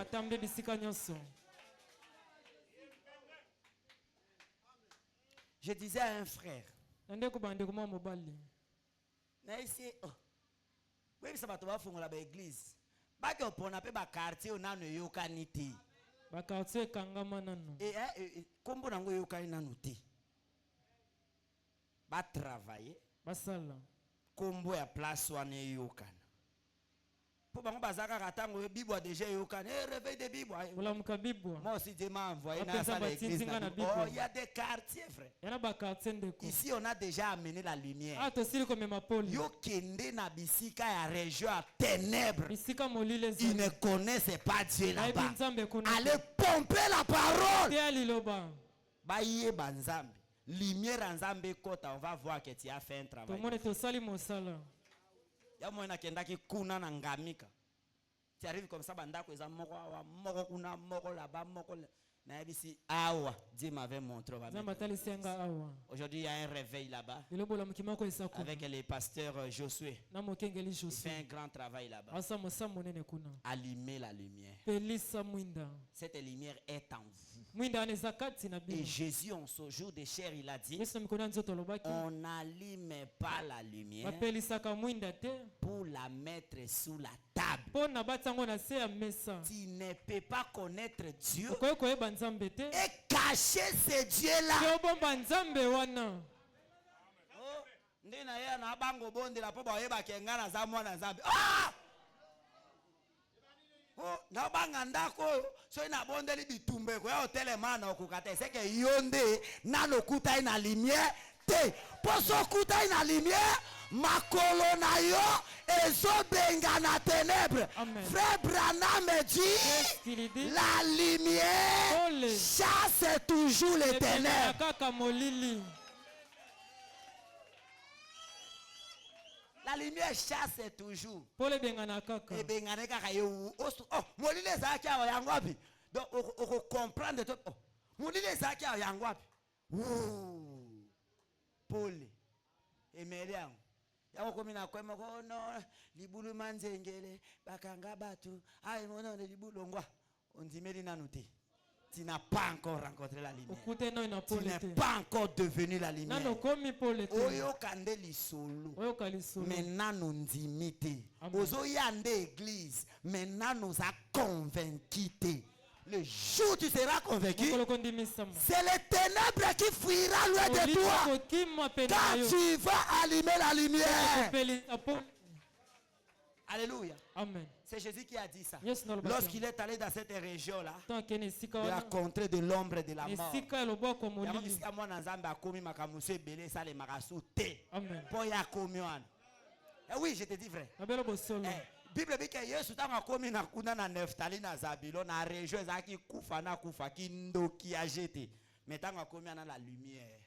Je disais à un frère, kombo nango yokani nanu te ba travailler basala kombo ya place wana yokana po bango bazaka katango bibwa déjà yokana réveil de bibwa ulamuka bibwa moi aussi Dieu m'a envoyé dans sa église. Oh, il y a des quartiers frère. Yana ba quartier ndeko. Ici on a déjà amené la lumière. Ah tosili comme ma pole. Yo kende na bisika ya région à ténèbres. Bisika molile zo. Ils ne connaissent pas Dieu là-bas. Allez pomper la parole. Te aliloba. Ba yé banzambe. Lumière nzambe kota on va voir que tu as fait un travail. Tout le monde tosali mosala. Ya mwana kendaki kuna na ngamika. Tu arrives comme ça bandako eza moko kuna moko là-bas moko na yebisi awa Dieu m'avait montré. Aujourd'hui il y a un réveil là-bas avec les pasteurs Josué. Il fait un grand travail là-bas. Allumer la lumière. Cette lumière est en vous. Et Jésus en ce jour de chair il a dit on n'allume pas la lumière pour la mettre sous la table. Tu ne peux pas connaître Dieu et cacher ce Dieu-là. Oh, na banga ndako so ina bondeli bitumbe ko ya hotel mana okukata c'est que yonde na lokuta ina lumière te poso kuta ina lumière makolo na yo ezobenga na ténèbres. Frère Branham me dit la lumière chasse toujours les ténèbres. La lumière chasse toujours. Oh, molile zaki awa yangwapi. Donc on comprendre tout. Oh, molile zaki awa yangwapi. Pole. Emeliang. Yako komina kwema ko no libulu manzengele bakanga batu. Ai mono libulu ngwa. Ondimeli nanuti. Tu n'as pas encore rencontré la lumière. Tu n'es pas encore devenu la lumière. Oyo kande lisolo. Maintenant nous dimite. Ozo yande église. Maintenant nous a convaincu. Le jour où tu seras convaincu, c'est les ténèbres qui fuira loin de toi. Quand tu vas allumer la lumière. Alléluia. Amen. C'est Jésus qui a dit ça. Lorsqu'il est allé dans cette région-là, de la contrée de l'ombre et de la mort. Oui, je te dis vrai. Bible dit que Yesu tanga komi na kuna na Neftali na Zabulon na région ezaki kufa na kufa kindoki a jeté. Mais tanga komi na la lumière.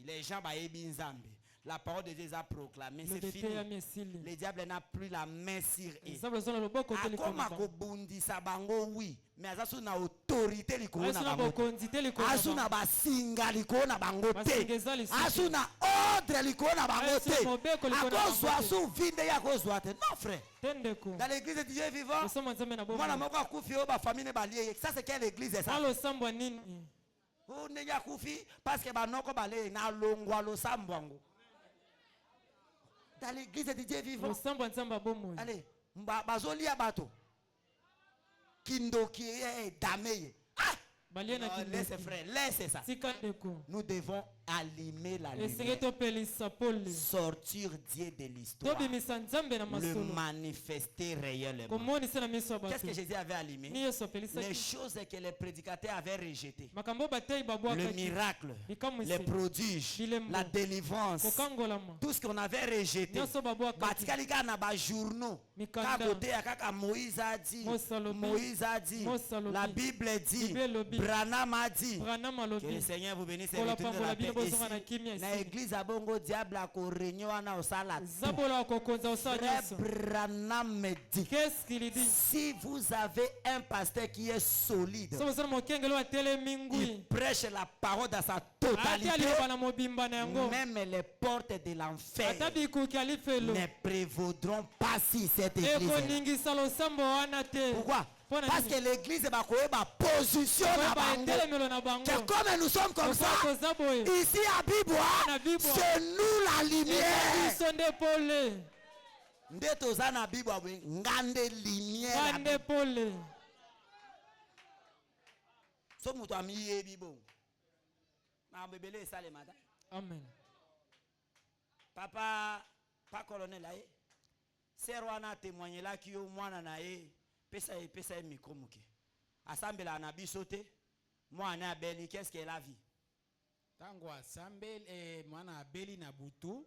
Les gens ba yebi nzambe. La parole de Dieu a proclamé, c'est fini. Le diable n'a plus la main sur eux. Akoma kobundisa bango oui, mais azasu na autorité likolo na bango. Asu na basinga likolo na bango te. Asu na ordre likolo na bango te. Akozwa asu vinde ya kozwa te. Non frère. Dans l'église de Dieu vivant, mwana moko akufi o ba famille balie. Ça c'est quelle église est ça? O nenya kufi parce que banoko bale na longwa lo sambwango. Dans l'église de Dieu vivant. Allez, bazoli abato. Kindoki dameye. Ah! Non, laisse frère, laisse ça. Nous devons allumer la lumière, sortir Dieu de l'histoire, le manifester réellement. Qu'est-ce que Jésus avait allumé? Les choses que les prédicateurs avaient rejetées, le miracle, les prodiges, la délivrance, tout ce qu'on avait rejeté. Moïse a dit, la Bible dit, Branham a dit, que le Seigneur vous bénisse et retourne la paix ici. Na église à Bongo diable à réunion ana osala. Frère Branham me dit, si vous avez un pasteur qui est solide, il prêche la parole dans sa totalité, même les portes de l'enfer ne prévaudront pas si cette église. Pourquoi? Parce que l'église va position comme nous sommes comme ça ici à Bibois, c'est nous la lumière. Ndetoza na Bibois ngande lumière. So mutu amiye bibo. Na bebele sale mata. Amen. Papa pas colonel là. Serwana témoigner là qui au mwana na ye. Pesa micro muke. Assemble na biso te. Mwana abeli qu'est-ce qu'elle a vu? Tango assemble mwana abeli na butu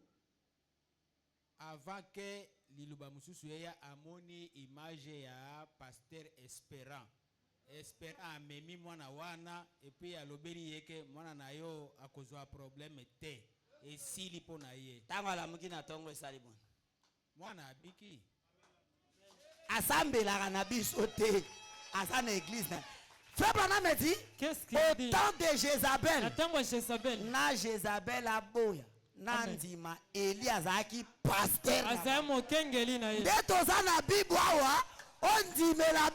avant que liluba mususu ya amoni image ya pasteur Espérant. Espérant amemi mwana wana et puis alobeli yeke mwana na yo akozwa problème te et sili pona ye. Tango la muki na tongo esali bon. Mwana abiki. Assemble la na biso te. Asa na église na. Frère Branham me dit, au temps de Jézabel, na Jézabel a boya, na ndima Elias aki pasteur. Ndetoza na Bibwa on dit me la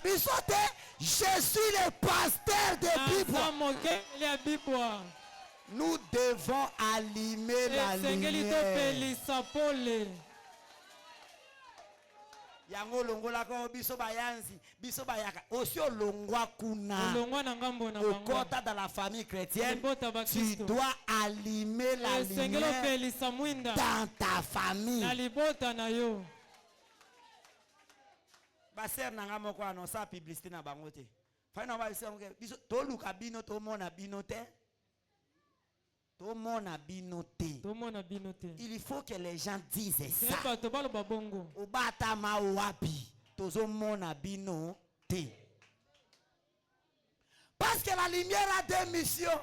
biso te, je suis le pasteur de Bibwa. Nous devons allumer la lumière. Yango longola ko biso bayanzi biso bayaka osio longwa kuna okota dans la famille chrétienne tu dois allumer la lumière dans ta famille. Baser nanga moko annoncer publicité na bango te fa na ba biso to luka bino to mona bino te. Il faut que les gens disent ça. Parce que la lumière a deux missions.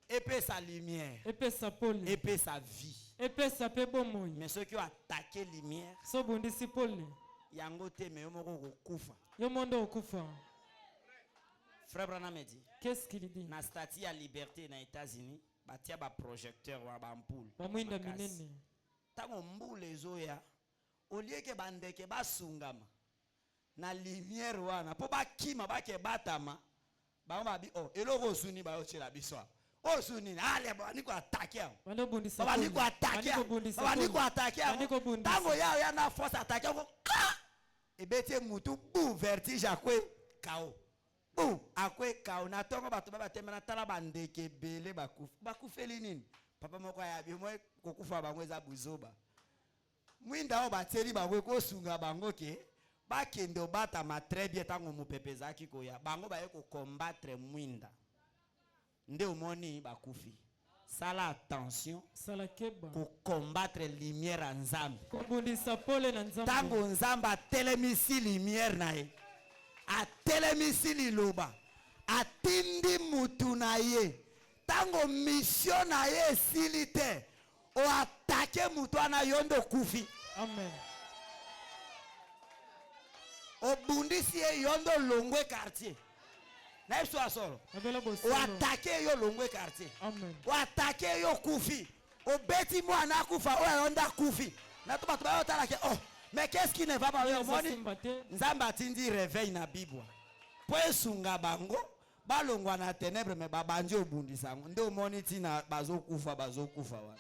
Épée sa lumière. Épée sa vie. Mais ceux qui ont attaqué la lumière, Frère Branham dit, qu'est-ce qu'il dit? Na statue à liberté aux États-Unis, batia ba projecteur ou ba ampoule. Tango mbule zoya, au lieu que bandeke ba sungama, na lumière wana, po ba kima ba ke batama, ba bi oh, eloko suni ba ochela biswa. Oh suni, ale ba ni ko attaquer. Ba ni ko attaquer. Tango ya na force attaquer ko. E bete mutu bou vertige akwe kao. Bou akwe kao na tongo bato ba temana tala bandeke bele bakufeli nini? Papa moko ya bi mo kokufa bango eza buzoba. Mwinda o bateli bango ko sunga bango ke ba kendo bata ma très bien tango mupepeza ki koya. Bango ba ko combattre mwinda. Nde omoni bakufi. Sala attention pour combattre lumière en Nzambe. Tango Nzamba telemisi lumière na ye. A telemisi liloba. A tindi mutu na ye. Tango mission na ye silite. O attaque mutu na yondo kufi. Amen. O bundisi ye yondo longwe quartier. Na yesu asoro. O attaque yo longwe quartier. Amen. O attaque yo kufi. O beti mwana kufa o yonda kufi. Na to bato ba yotala ke oh. Mais qu'est-ce qui ne va pas? Nzamba tindi réveil na Bibwa. Po esunga bango, balongwa na ténèbres mais babandi obundisa ngo. Nde omoni tina bazokufa wa.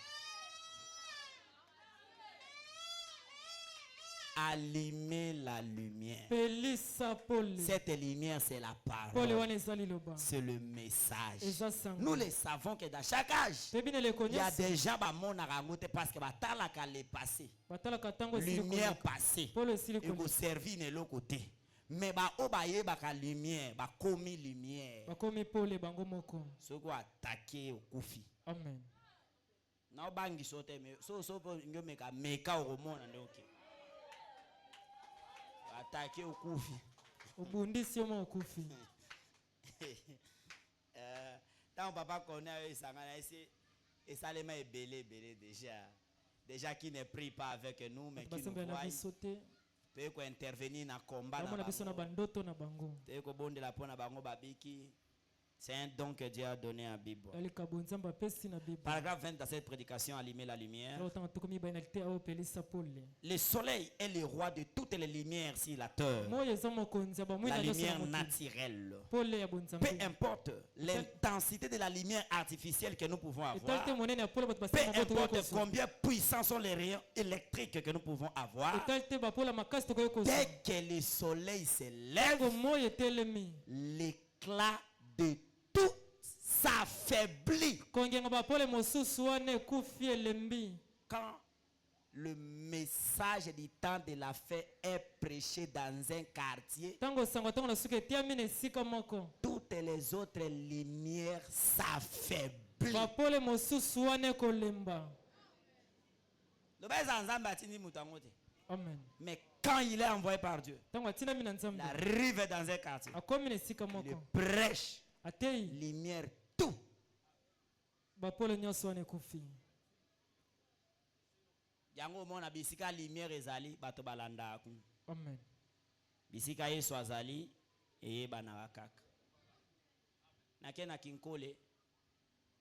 Allumer la lumière. Cette lumière, c'est la parole. C'est le message. Nous les savons que dans chaque âge, il y a des gens qui parce que le passé. Lumière passée. Et vous servir de l'autre côté. Mais la lumière, commis lumière. Ce qui attaqué au koufi. Amen. Na bangi sote me so ngo meka oromona ndoke. Attaqué au koufi. Obundisi yo mo koufi. Tant papa connaît ça et ça les met belé déjà qui ne prie pas avec nous mais qui nous voit. Peut intervenir dans combat na bango. Peut ko bonde la pona bango babiki. C'est un don que Dieu a donné à la Bible. Paragraphe 20 dans cette prédication, allumer la lumière. Le soleil est le roi de toutes les lumières sur la terre. La lumière naturelle. Peu importe l'intensité de la lumière artificielle que nous pouvons avoir. Peu importe combien puissants sont les rayons électriques que nous pouvons avoir. Dès que le soleil se lève, l'éclat de tout s'affaiblit. Quand le message du temps de la fête est prêché dans un quartier, toutes les autres lumières s'affaiblissent. Amen. Mais quand il est envoyé par Dieu, il arrive dans un quartier, il prêche, lumière, tout. Yango mona bisika lumière ezali bato balanda ku. Amen. Bisika yesu azali eyeba na wakaka. Na kinkole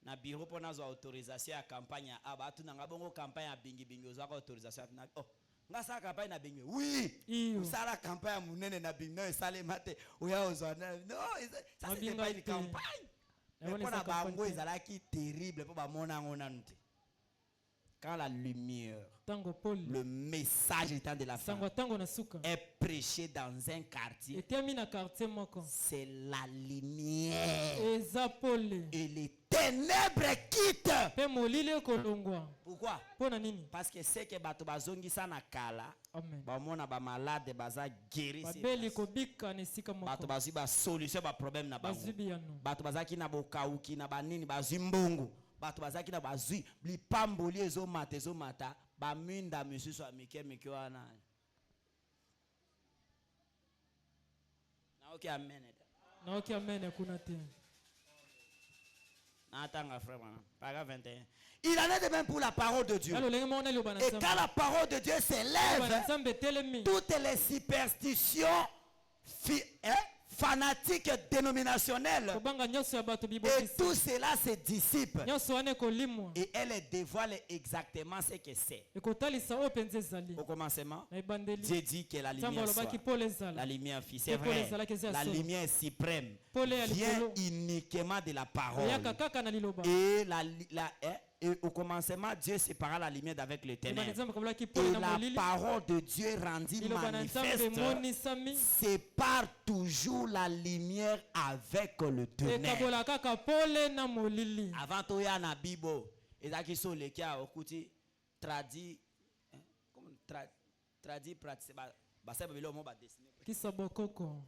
na bureau pour nazo autorisation ya campagne aba tunanga bongo campagne ya bingi ozaka autorisation na oh nga sa campagne na bingi oui usala campagne munene na bingi no esale mate oya ozana no ça c'est pas une campagne mais pour na bango ezalaki terrible pour ba mona ngona nte. Quand la lumière, le message étant de la fin est prêché dans un quartier, c'est la lumière et les ténèbres quittent. Pourquoi? Parce que c'est que bato bazongi sana kala, bamona ba malade baza guéri, bato bazi ba solution ba problème na bango, bato bazaki na bokauki na banini bazimbongo. Bato bazaki na bazui lipamboli ezomata baminda misusu amike wana na oki amen kuna te na tanga frère paragraphe 21. Il en est de même pour la parole de Dieu. Et quand la parole de Dieu s'élève, toutes les superstitions fanatiques dénominationnelles et tout cela se dissipe et elle dévoile exactement ce que c'est. Au commencement, Dieu dit que la lumière soit, la lumière fit, c'est vrai, la lumière suprême vient uniquement de la parole et au commencement, Dieu sépara la lumière d'avec le ténèbre. Et la parole de Dieu rendue manifeste sépare toujours la lumière avec le ténèbre. Avant tout, il y a la Bible. Et là, qui sont les cas, écoutez, traduit, pratique, qui s'abokoko.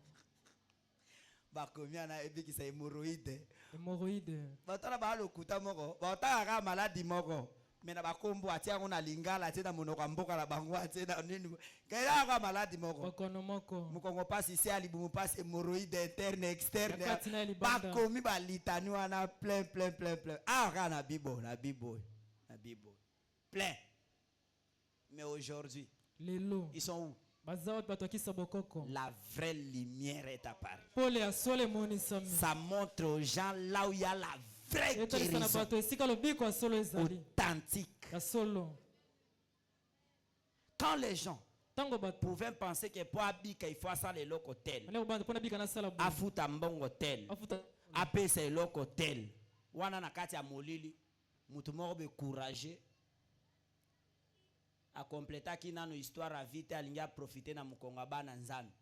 Bakomiana ebi ki c'est hémorroïde. Hémorroïde. Batala ba lokuta moko. Batala maladie moko. Mais na bakombo atia ngona lingala atia monoko mboka la bango atia nini. Kaya ka maladie moko. Bakono moko. Mukongo passe ici ali bumu passe hémorroïde interne externe. Bakomi ba litani wana plein. Ah ka na Bible. Plein. Mais aujourd'hui, ils sont où? La vraie lumière est apparue. Ça montre aux gens là où il y a la vraie guérison authentique. Quand les gens pouvaient penser que pour habiter il faut ça les locaux hôtel, afuta mbongo hôtel, apé c'est locaux hôtel. Wana na kati ya molili, mutu moko be courageux. A compléter qui n'a nos histoire à vite alinga profiter na mukonga bana nzambe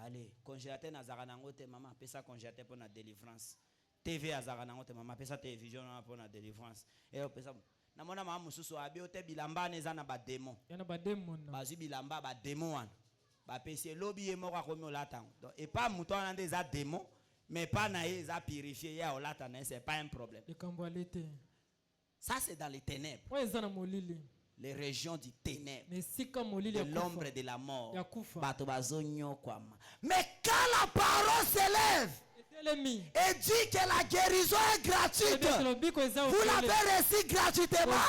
Allez, congélateur nazara nangote maman, pesa congélateur pour la délivrance. TV azara nangote maman, pesa télévision pour la délivrance. Et pesa namona mama mususu abi ote bilamba neza na ba démon. Yana ba démon. Bazu bilamba ba démon wana. Ba pesi lobby e moko akomi olatango. Et pas mouton na des démon, mais pas na eza purifié ya olatana, c'est pas un problème. Ça c'est dans les ténèbres. Les régions du ténèbre, de l'ombre et de la mort. Mais quand la parole s'élève et dit que la guérison est gratuite, vous l'avez reçu gratuitement,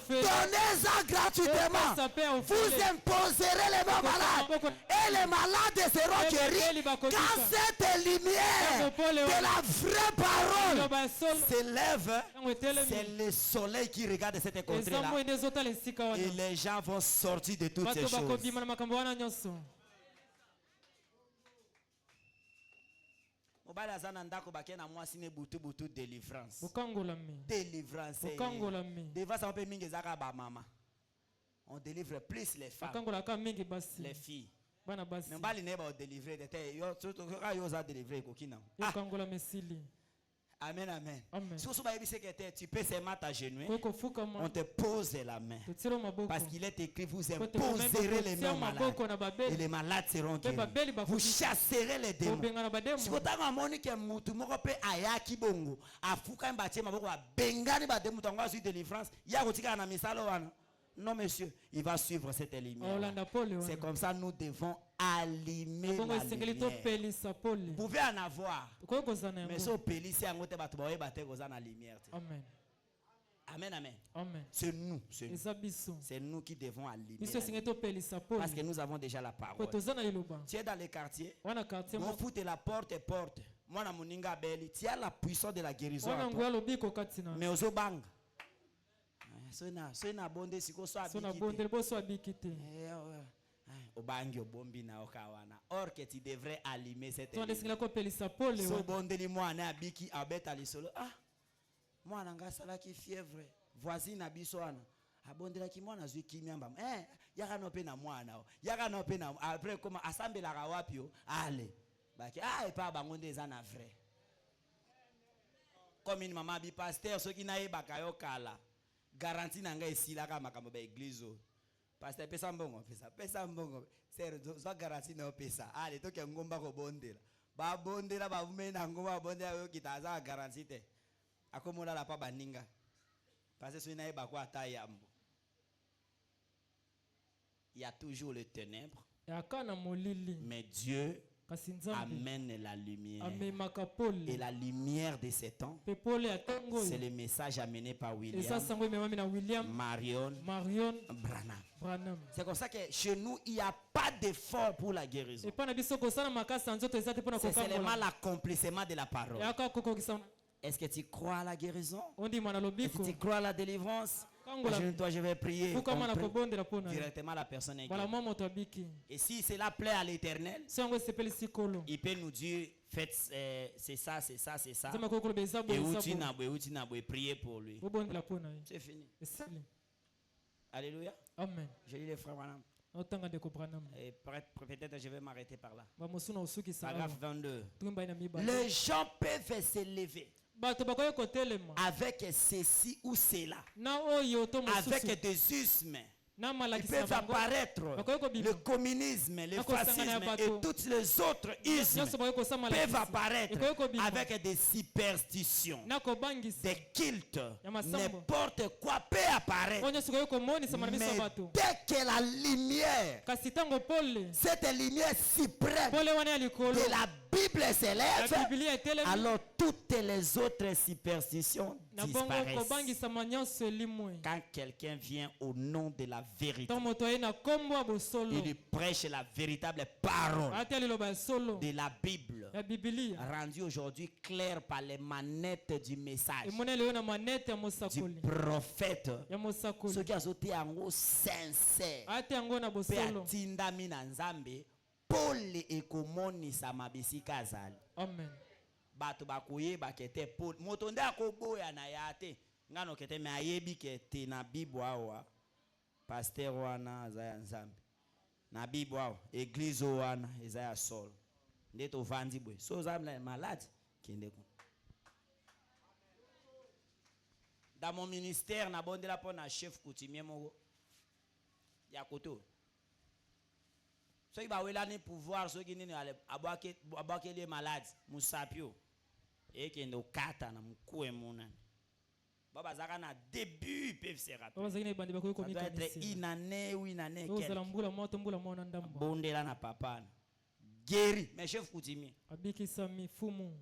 donnez-en gratuitement. Vous imposerez les mains malades et les malades seront guéris. Quand cette lumière de la vraie parole s'élève, c'est le soleil qui regarde cette contrée-là. Et les gens vont sortir de toutes ces choses. Délivrance. Délivrance. On délivre plus les femmes. Les filles. Amen, amen. Si tu peux seulement t'agenouiller, on te pose la main. Parce qu'il est écrit, vous imposerez les mains malades. Et les malades seront guéris. Vous chasserez les démons. Si vous avez que mutu moko pe ayaki bongo, afuka mbache maboko ba bengani ba demu tonga sur délivrance, ya kotika na misalo wana. Non monsieur, il va suivre cette lumière. C'est comme ça nous devons allumer la lumière. Vous pouvez en avoir. Mais ce pélice en gote batu bawe bate goza na lumière. Amen. Amen, amen. Amen. C'est nous. C'est nous qui devons allumer. Parce que nous avons déjà la parole. Tu es dans les quartiers. On fout la porte. Moi na muninga beli. Tu as la puissance de la guérison. Mais aux bang. Sona bonde siko so abikite. Obangi obombi na okawana. Or que tu devrais allumer cette lumière. So bonde li mwana abiki abeta lisolo. Ah. Mwana ngasala ki fièvre. Voisine abiso wana. Abondela ki mwana zwi kimyamba. Yaka no pe na mwana. Yaka no pe na après comment asambela ka wapi yo. Allez. Baki et pas bangonde za na vrai. Comme une maman bi pasteur so ki na yebaka yo kala. Garantie nanga esila ka makambo ba église. Pasteur pesa mbongo. Sero zo garantie na pesa. Allez to ke ngomba ko bondela. Ba bondela ba vumena ngomba bondela yo kitaza garantie te. Akomola la pa baninga. Parce que ce n'est pas quoi taille ambo. Il y a toujours le ténèbre. Mais Dieu amène la lumière. Et la lumière de ces temps, c'est le message amené par William Marion Branham. C'est comme ça que chez nous, il n'y a pas d'effort pour la guérison. C'est seulement l'accomplissement de la parole. Est-ce que tu crois à la guérison? Est-ce que tu crois à la délivrance? Toi, je vais prier. Directement la personne est guérie. Et si cela plaît à l'Éternel, il peut nous dire, faites c'est ça. Et où tu n'as prier pour lui. C'est fini. Alléluia. Amen. Je lis les frères Branham. Et peut-être je vais m'arrêter par là. Paragraphe 22. Les gens peuvent s'élever avec ceci ou cela, avec des ismes. Ils peuvent apparaître le communisme, le fascisme et toutes les autres ismes peuvent apparaître avec des superstitions, des cultes, n'importe quoi peut apparaître. Mais dès que la lumière, cette lumière suprême de la Bible s'élève, alors toutes les autres superstitions disparaissent. Quand quelqu'un vient au nom de la vérité, il prêche la véritable parole de la Bible, rendue aujourd'hui claire par les manettes du message du prophète. Ce qui a sauté en haut sincère, Peatinda Minanzambe, Paul ekomonisa mabisika azali. Amen. Bato bakoye bakete Paul. Motonde akoboya na yate. Ngano kete me ayebi kete na Bible awa. Pasteur wana azaya nzambe. Na Bible awa église wana ezaya sol. Nde to vandi boy. So oza malade kende ko. Dans mon ministère, na bonde la pour na chef coutumier moko. Ya koto. Ceux qui ba wela ni pouvoir, ceux qui ni abake les malades, musapio. Et qui no kata na muku emona. Baba zaka na début peuvent se rappeler. Ça doit être une année ou une année quelque. Bonde la na papa. Guéri, mais chef coutumier. Abikisa mifumu.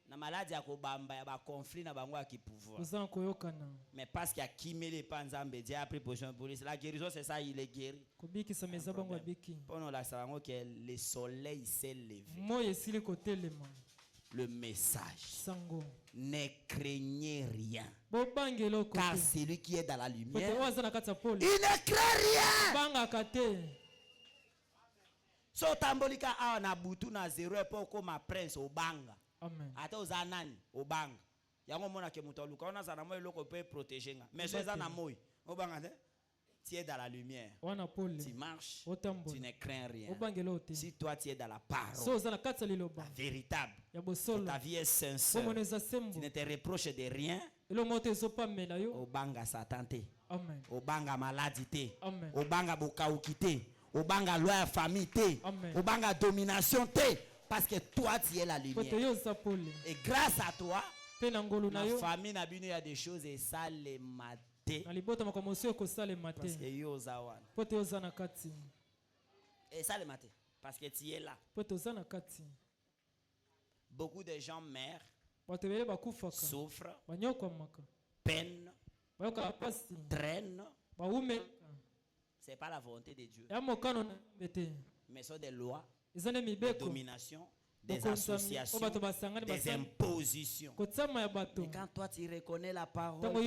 Na maladie ya kobamba ya ba conflit na bango ya ki pouvoir. Oza koyokana. Mais parce qu'il y a kimele pa nzambe dia a pris position pour la guérison c'est ça il est guéri. Kobikisa meza bango abiki. Pendant la savango que le soleil s'est levé. Moye sili kotelema. Le message. Sango. Ne craignez rien. Bobangelo kote. Car celui qui est dans la lumière. Il ne craint rien. Banga kate. So tambolika a na butu na zero epo ko ma prince obanga. Amen. Ata ozanani obanga. Yango mona ke muto luka ona sana moyo loko peut protéger nga. Mais so ezana moyo. Obanga ne? Tu es dans la lumière. Tu marches. Tu ne crains rien. Si toi tu es dans la parole. La véritable. Ta vie est sincère. Tu ne te reproches de rien. Obanga satanté. Obanga maladité. Obanga bokaukité. Obanga loi famille té. Obanga domination té. Parce que toi tu es la lumière. Et grâce à toi, la famille n'a il y a des choses et ça les matin. Parce que yo zawan. Et ça le matin. Parce que tu es là. Beaucoup de gens meurent, souffrent, peinent, traînent. C'est pas la volonté de Dieu. Mais ce sont des lois, des dominations, des associations, des impositions. Mais quand toi tu reconnais la parole, tu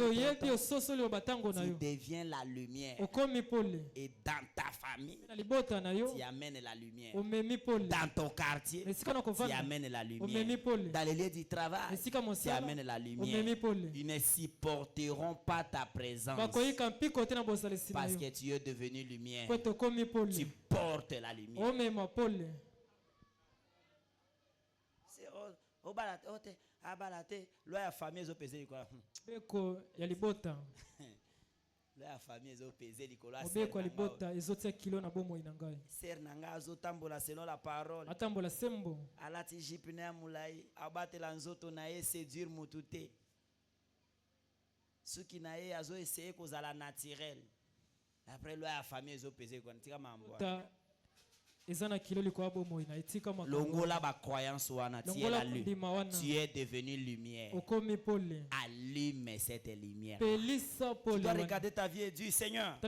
deviens la lumière. Et dans ta famille, tu amènes la lumière. Dans ton quartier, tu amènes la lumière. Dans les lieux du travail, tu amènes la lumière. Ils ne supporteront pas ta présence. Parce que tu es devenu lumière. Tu portes la lumière. Loi ya famille zo peser quoi. Beko ya libota. Loi ya famille zo peser likola. Beko libota ezotia kilo na bomo inangai. Ser nanga zo tambola selon la parole. Atambola sembo. Alati jipine ya mulai abate la nzoto na ye séduire mutute. Suki na ye azo essayer kozala naturel. Après loi ya famille zo peser quoi ntika mambo. Longola ba croyance wana tu es la lumière. Tu es devenu lumière. Allume cette lumière. Tu dois regarder ta vie et dire Seigneur,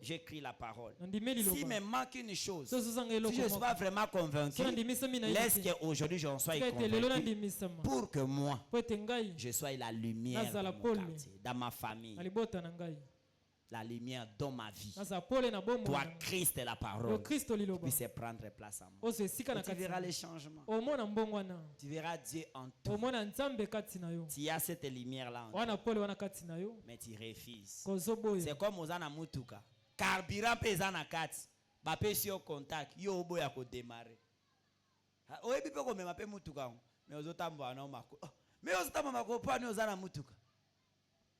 j'écris la parole. S'il me manque une chose, si je ne suis pas vraiment convaincu, laisse qu'aujourd'hui j'en sois convaincu pour que moi je sois la lumière dans mon quartier, dans ma famille. La lumière dans ma vie. Toi, Christ est la parole. Puisse prendre place en moi. Tu verras les changements. Tu verras Dieu en toi. Tu as cette lumière-là en toi. Mais tu refuses. C'est comme Ozana Mutuka. Carburant pesant à 4. Bapé sur contact. Yo obo ya ko démarrer. Oyebi pe ko mema pe Mutuka. Mais ozotambo na mako. Mais ozotambo mako pa ni Ozana Mutuka.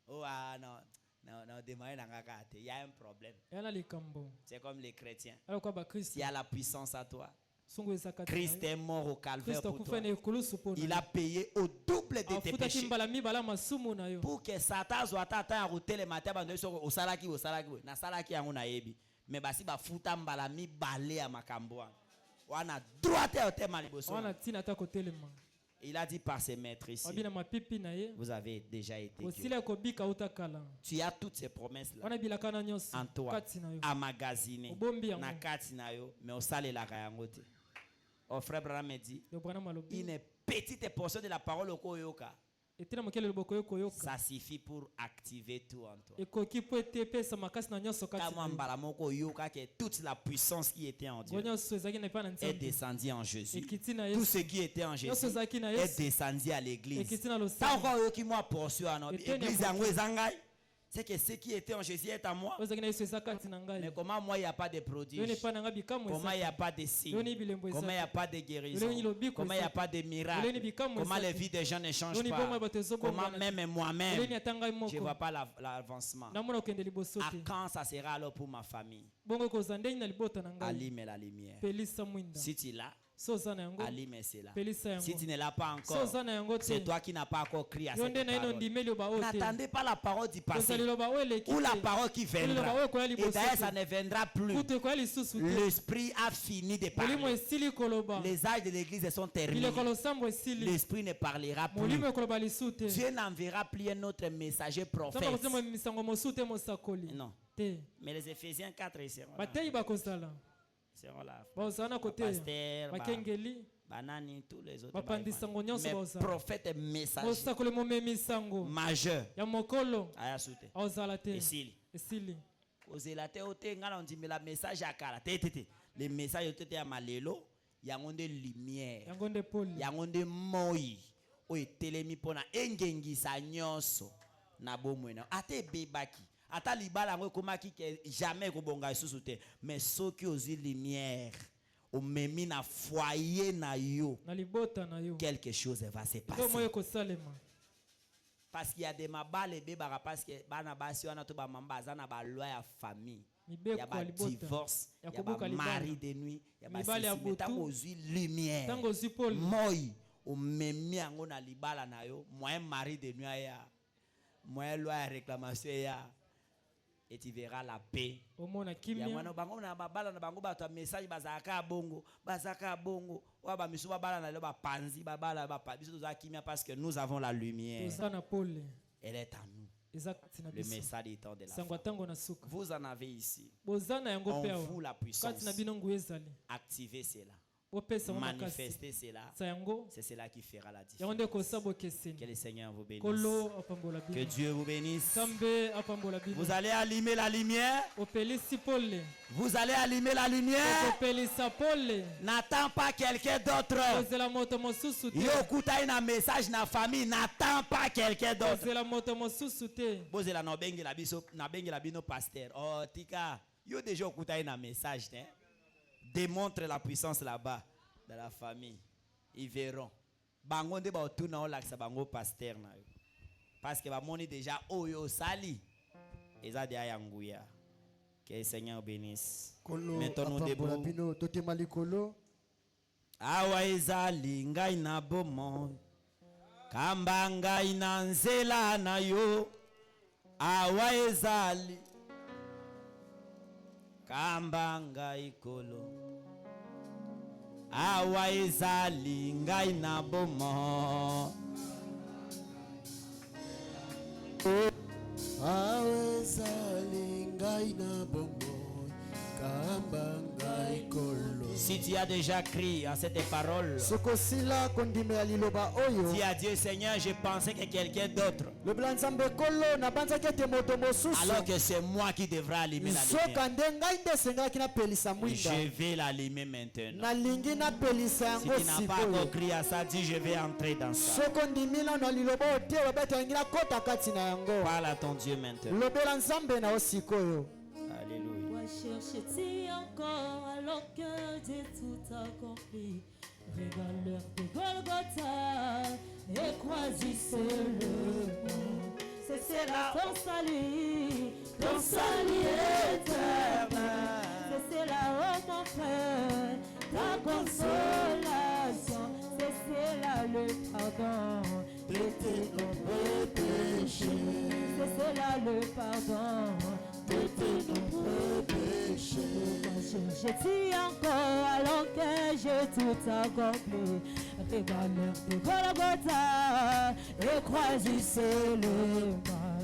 Oh ah non. Non, démarrer dans la carte. Il y a un problème. C'est comme les chrétiens. Il y a la puissance à toi. Christ est mort au calvaire pour toi. Il a payé au double de tes péchés. Pour que Satan soit atteint à router le matin, au salaki, na salaki yango na yebi. Mais basi ba futa mbala mi balé à makamboa. Wana droite au tema liboso. Il a dit par ses maîtres ici, vous avez déjà été Dieu. Tu as toutes ces promesses-là en toi, emmagasinées, mais au salé la kayangote. Au frère Branham me dit, une petite portion de la parole au koyoka. Ça suffit pour activer tout en toi. Toute la puissance qui était en Dieu est descendue en Jésus. Tout ce qui était en Jésus est descendu à l'église. c'est que ce qui était en Jésus est en moi. Mais comment moi il n'y a pas de produits? Comment il n'y a pas de signes? Comment il n'y a pas de guérison? Comment il n'y a pas de miracles? Comment les vies des gens ne changent pas? Comment même moi-même je ne vois pas l'avancement? À quand ça sera alors pour ma famille? Allume la lumière. Si tu l'as, allume cela. Si tu ne l'as pas encore, c'est toi qui n'as pas encore crié à cette parole. N'attendez pas la parole du passé ou la parole qui viendra. Et d'ailleurs, ça ne viendra plus. L'esprit a fini de parler. Les âges de l'église sont terminés. L'esprit ne parlera plus. Dieu n'enverra plus un autre messager prophète. Non. Mais les Éphésiens 4 ils seront là. Seront là. Pasteur, Banani, tous les autres. Mais prophète et messager majeur. Esili. Ozelate ote ngala on dit mais la message à kala. Les messages étaient à malelo. Yangonde lumière. Yangonde moi. O etelemi pona engengisa nyonso na bomwena. Ate bebaki. Ata libala ngo komaki ke jamais ko bonga isusu te. Mais soki ozi lumière. O memi na foyer na yo. Quelque chose va se passer. Parce qu'il y a des mabales bebara parce que bana basi wana to ba mambaza na ba loi ya famille. Il y a pas divorce, il y a pas mari de nuit, il y a pas tango zi lumière. Moi o memi ango na libala na yo, moi mari de nuit ya. Moi loi ya réclamation ya. Et tu verras la paix. Ya mwana bango na babala na bango ba to message bazaka bongo wa ba misu babala na lo ba panzi babala ba pa biso to za kimia parce que nous avons la lumière. Elle est en nous. Le message étant de la fin. Vous en avez ici. On vous la puissance. Activez cela. Manifestez cela. C'est cela qui fera la différence. Que le Seigneur vous bénisse. Que Dieu vous bénisse. Vous allez allumer la lumière. Vous allez allumer la lumière. N'attends pas quelqu'un d'autre. Yokuta un message na famille. N'attends pas quelqu'un d'autre. Bozela na bengi la biso na bengi la bino pasteur. Oh tika, yo déjà okuta un message, hein? Démontre la puissance là-bas dans la famille. Ils verront. Bango de ba tourna on laksa bango pasteur na yo. Parce que ba moni déjà oyo sali. Eza de ayanguya. Que le Seigneur bénisse. Mettons-nous debout. Awa ezali ngai na bomo. Kamba ngai na nzela na yo. Awa ezali kamba ngai kolo. Awa ezali ngai na bomo. Awa ezali ngai na bomo. Kamba ngai kolo. Si tu as déjà crié à cette parole, dis à Dieu, Seigneur, je pensais que quelqu'un d'autre. Alors que c'est moi qui devrais allumer la lumière. Je vais l'allumer maintenant. Si tu n'as pas encore crié à ça, dis je vais entrer dans ça. Parle à ton Dieu maintenant. Alléluia. Cherche-t-il encore alors que j'ai tout accompli? Regarde-leur de Golgotha et croisissez le monde. C'est là ton salut éternel. C'est là, oh mon frère, ta consolation. C'est là le pardon de tes nombreux péchés. C'est là le pardon de tes nombreux péchés. Cherche-t-il encore alors que j'ai tout accompli? Regarde-leur de Golgotha et croisissez le mal.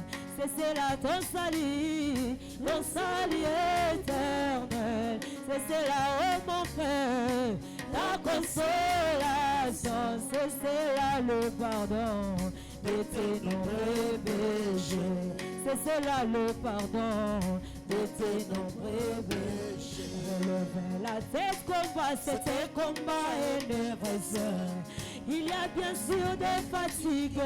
C'est là ton salut éternel. C'est là, oh mon frère, ta consolation. C'est là le pardon de tes nombreux péchés. C'est là le pardon de tes nombreux péchés. Relevez la tête, combat, c'est un combat énervant. Il y a bien sûr des fatigues,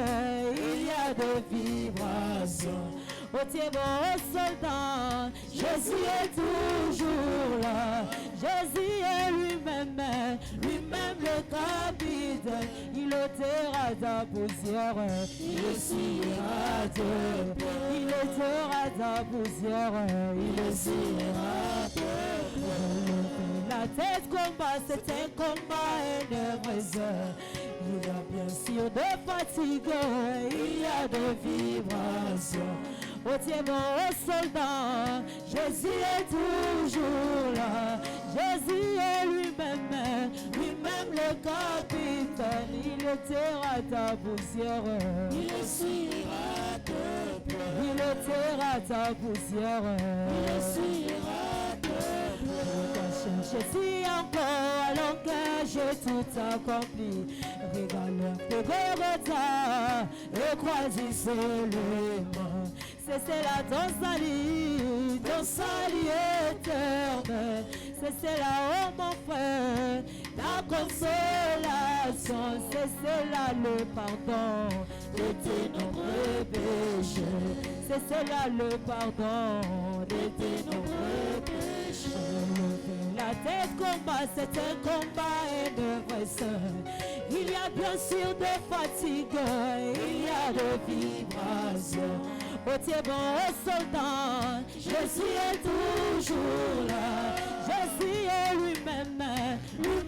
il y a des vibrations. Ô bon soldat, Jésus est toujours là. Jésus est lui-même le capitaine. Il ôtera ta poussière, il essuiera tes plaies. Il ôtera ta poussière, il essuiera tes plaies. La tête combat, c'est un combat énervant. Il y a bien sûr de fatigue, il y a de vibrations. Ô bon soldat, Jésus est toujours là. Jésus est lui-même le capitaine. Il ôtera ta poussière, il essuiera tes plaies. Il ôtera ta poussière, il essuiera tes plaies. Chercher si encore alors que j'ai tout accompli. Régaleur de Golgotha et croisissez les mains. C'est là ton salut éternel. C'est là, oh mon frère, ta consolation. C'est là le pardon de tes nombreux péchés. C'est là le pardon de tes nombreux péchés. La tête combat, c'est un combat énervant. Il y a bien sûr de fatigue, il y a de vibrations. Ô bon soldat, Jésus est toujours là. Jésus est lui-même le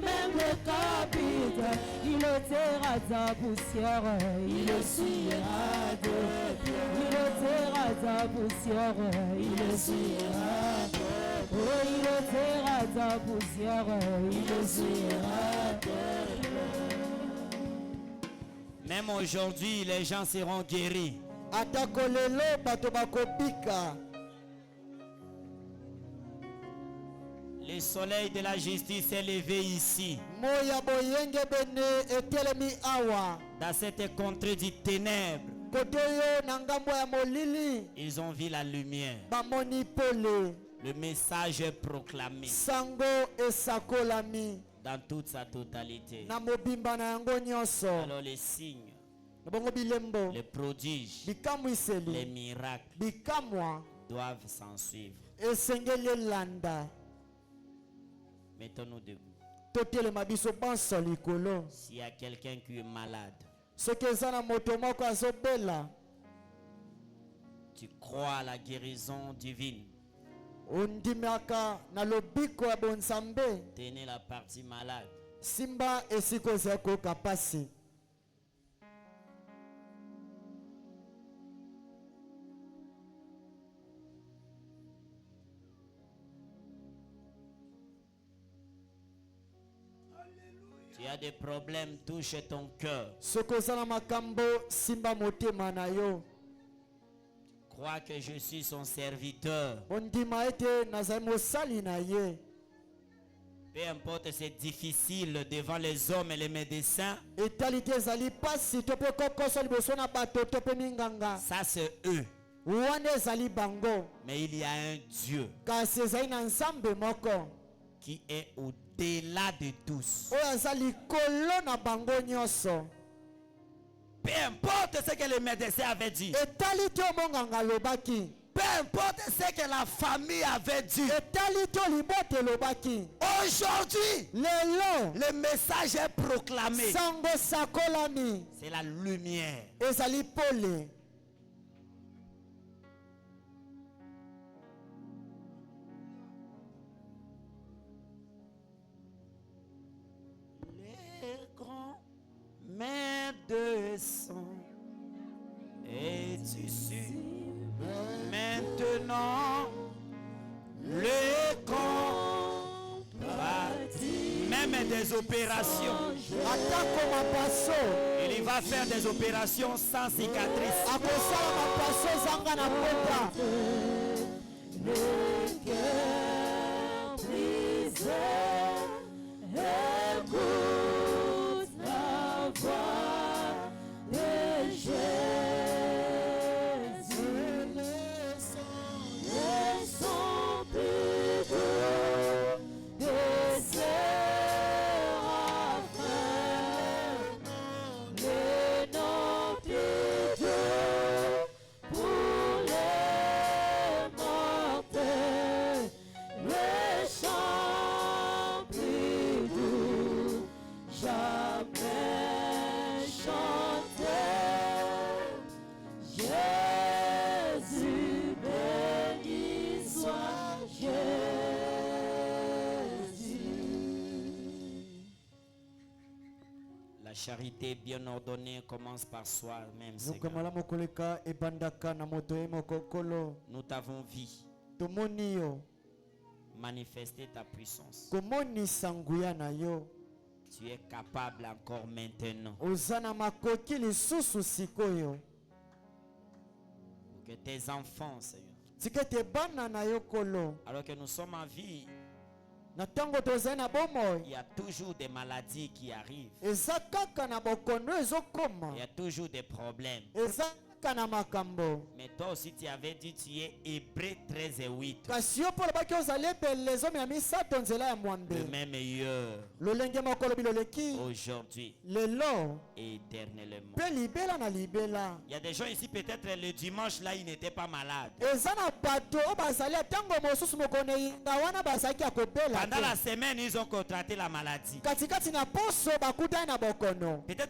capitaine. Il ôtera ta poussière, il essuiera tes plaies. Il ôtera ta poussière, il essuiera tes plaies. Oh, il ôtera ta poussière, il essuiera tes plaies. Même aujourd'hui, les gens seront guéris. Le soleil de la justice est levé ici. Dans cette contrée du ténèbre, ils ont vu la lumière. Le message est proclamé dans toute sa totalité. Alors les signes, les prodiges, les miracles doivent s'en suivre. Mettons-nous debout. S'il y a quelqu'un qui est malade, tu crois à la guérison divine, tenez la partie malade. Simba esiko kapasi. Tu as des problèmes, touche ton cœur. Crois que je suis son serviteur. Peu importe, c'est difficile devant les hommes et les médecins. Ça c'est eux. Mais il y a un Dieu qui est au-delà de tous. Peu importe ce que les médecins avaient dit. Peu importe ce que la famille avait dit. Aujourd'hui, le message est proclamé. C'est la lumière. Les grands mains de sang et tu suis maintenant le combat, même des opérations. Il va faire des opérations sans cicatrice. Le cœur brisé, écoute la voix de Jésus. Le son plus doux de séraphins, le nom plus doux pour les charité bien ordonnée commence par soi-même, Seigneur. Nous t'avons vu manifester ta puissance. Tu es capable encore maintenant. Pour que tes enfants, Seigneur, alors que nous sommes en vie, il y a toujours des maladies qui arrivent. Il y a toujours des problèmes. Mais toi aussi tu avais dit, tu es Hébreux 13:8. Le même meilleur aujourd'hui et éternellement. Il y a des gens ici, peut-être le dimanche là, ils n'étaient pas malades. Pendant la semaine, ils ont contracté la maladie. Peut-être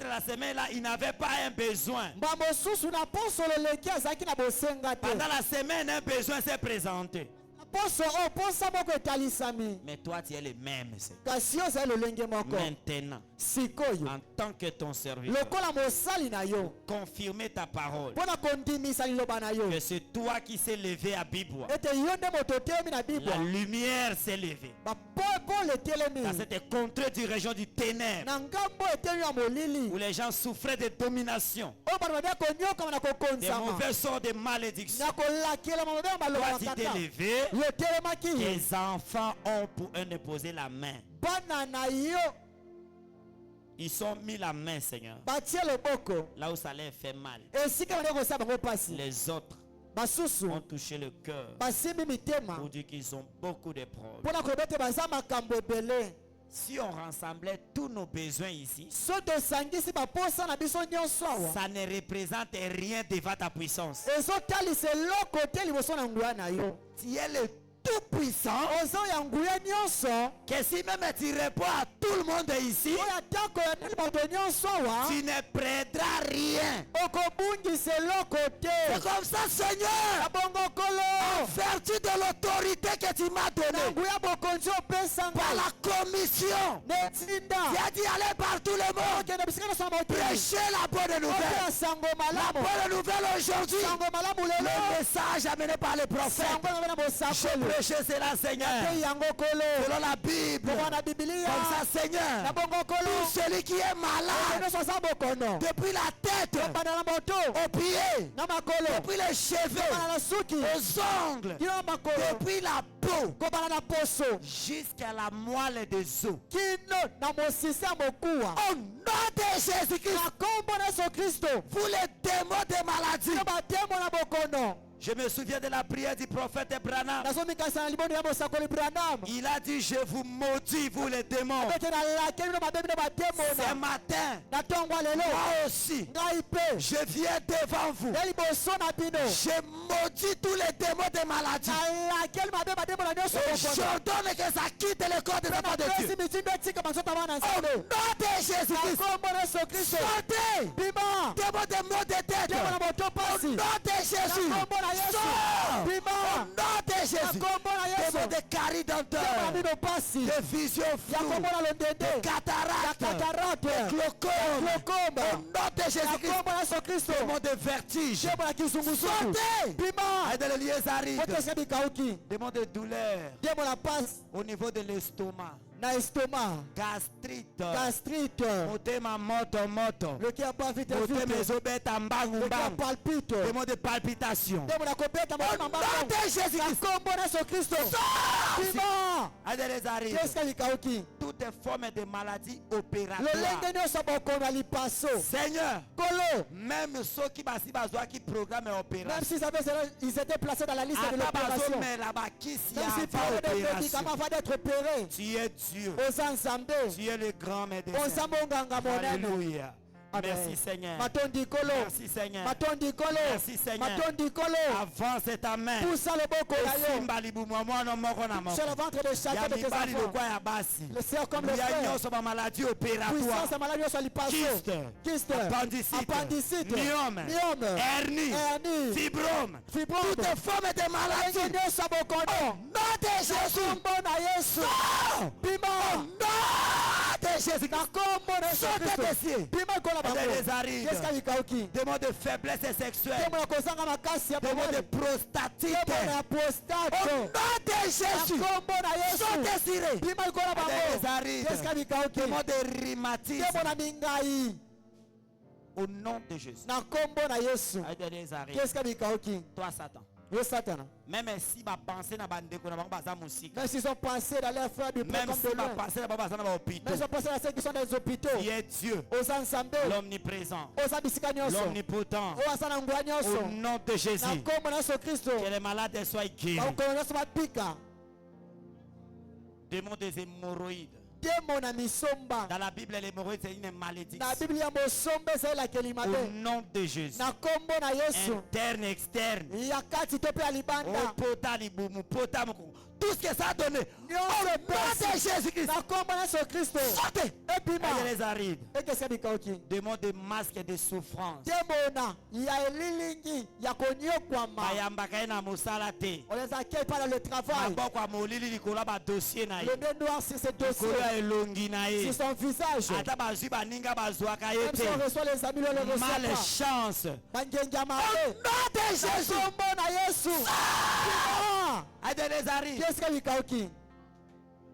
la semaine là, ils n'avaient pas un besoin. Pendant la semaine, un besoin s'est présenté. Mais toi, tu es le même. Maintenant, en tant que ton serviteur, confirmer ta parole, que c'est toi qui s'est levé à Biboua. La lumière s'est levée. Dans cette contrée du région du ténèbre, où les gens souffraient de domination, des mauvais sorts de malédiction, toi tu t'es levé. Tes enfants ont pour eux de poser la main. Ils ont mis la main, Seigneur, là où ça leur fait mal. Les autres ont touché le cœur pour dire qu'ils ont beaucoup de problèmes. Si on rassemblait tous nos besoins ici, ça ne représente rien devant ta puissance. Tu es le tout-puissant, que si même tu réponds à tout le monde ici, tu ne perdras rien. C'est comme ça, Seigneur, en vertu de l'autorité que tu m'as donnée par la commission, tu as dit aller par tout le monde, prêcher la bonne nouvelle. La bonne nouvelle aujourd'hui, le message amené par les prophètes. Je prêcher cela, Seigneur, selon la Bible. Comme ça, Seigneur, tout celui qui est malade, depuis la tête aux pieds, depuis les cheveux aux ongles, depuis la peau jusqu'à la moelle des os, au nom de Jésus-Christ, vous les démons de maladie. Je me souviens de la prière du prophète Branham. Il a dit, je vous maudis, vous les démons. Ce matin, moi aussi, je viens devant vous. Je maudis tous les démons de maladie. J'ordonne que ça quitte le corps des enfants de Dieu. Au nom de Jésus-Christ, sortez, démons de maux de tête. Au nom de Jésus, sors! Au nom de Jésus, démons de caries dentaires, de vision floue, de cataractes, de glaucome. Au nom de Jésus-Christ, démons de vertige, sortez! Et de lieux arides, démons de douleur au niveau de l'estomac, gastrite, motema moto, le cœur palpite, démons de palpitation. Au nom de Jésus-Christ, toutes les formes de maladies opératoires. Seigneur, même ceux qui programment opération, même s'ils étaient placés dans la liste de l'opération, même s'ils avaient d'être opérés, tu es Dieu, tu es le grand médecin. Alléluia. Merci Seigneur. Merci Seigneur. Merci Seigneur. Avance ta main. Sur le ventre de chacun de tes enfants. Le serre comme le frère. Kyste, appendicite, myome, hernie, fibrome, toutes les formes de maladies. Au nom de Jésus. Au nom de de Jésus. Sautez des cieux. Et des arides. Des mots de faiblesse sexuelle. Des mots de prostatite. Au nom de Jésus. Sautez sur eux. Des arides. Des mots de rhumatisme. Au nom de Jésus. Toi, Satan. Même si ma pensée n'a pas de musique. Même s'ils ont pensé dans leurs frères du même si ma pensée n'a pas de hôpital. Ils ont pensé à ceux qui sont dans les hôpitaux. Qui est Dieu. L'omniprésent. L'omnipotent. Au nom de Jésus. Que les malades soient guéris. Démon des hémorroïdes. Dans la Bible, l'hémorroïde c'est une malédiction. Au nom de Jésus. Interne, externe. Tout ce que ça a donné. Au nom de Jésus-Christ. Sortez. Et les arides. Démon de masque et de souffrance. On les accueille pas dans le travail. Le nez noir sur ses dossiers. Sur son visage. Même si on reçoit les amis, on les reçoit pas. Malchance. Au nom de Jésus. les arides.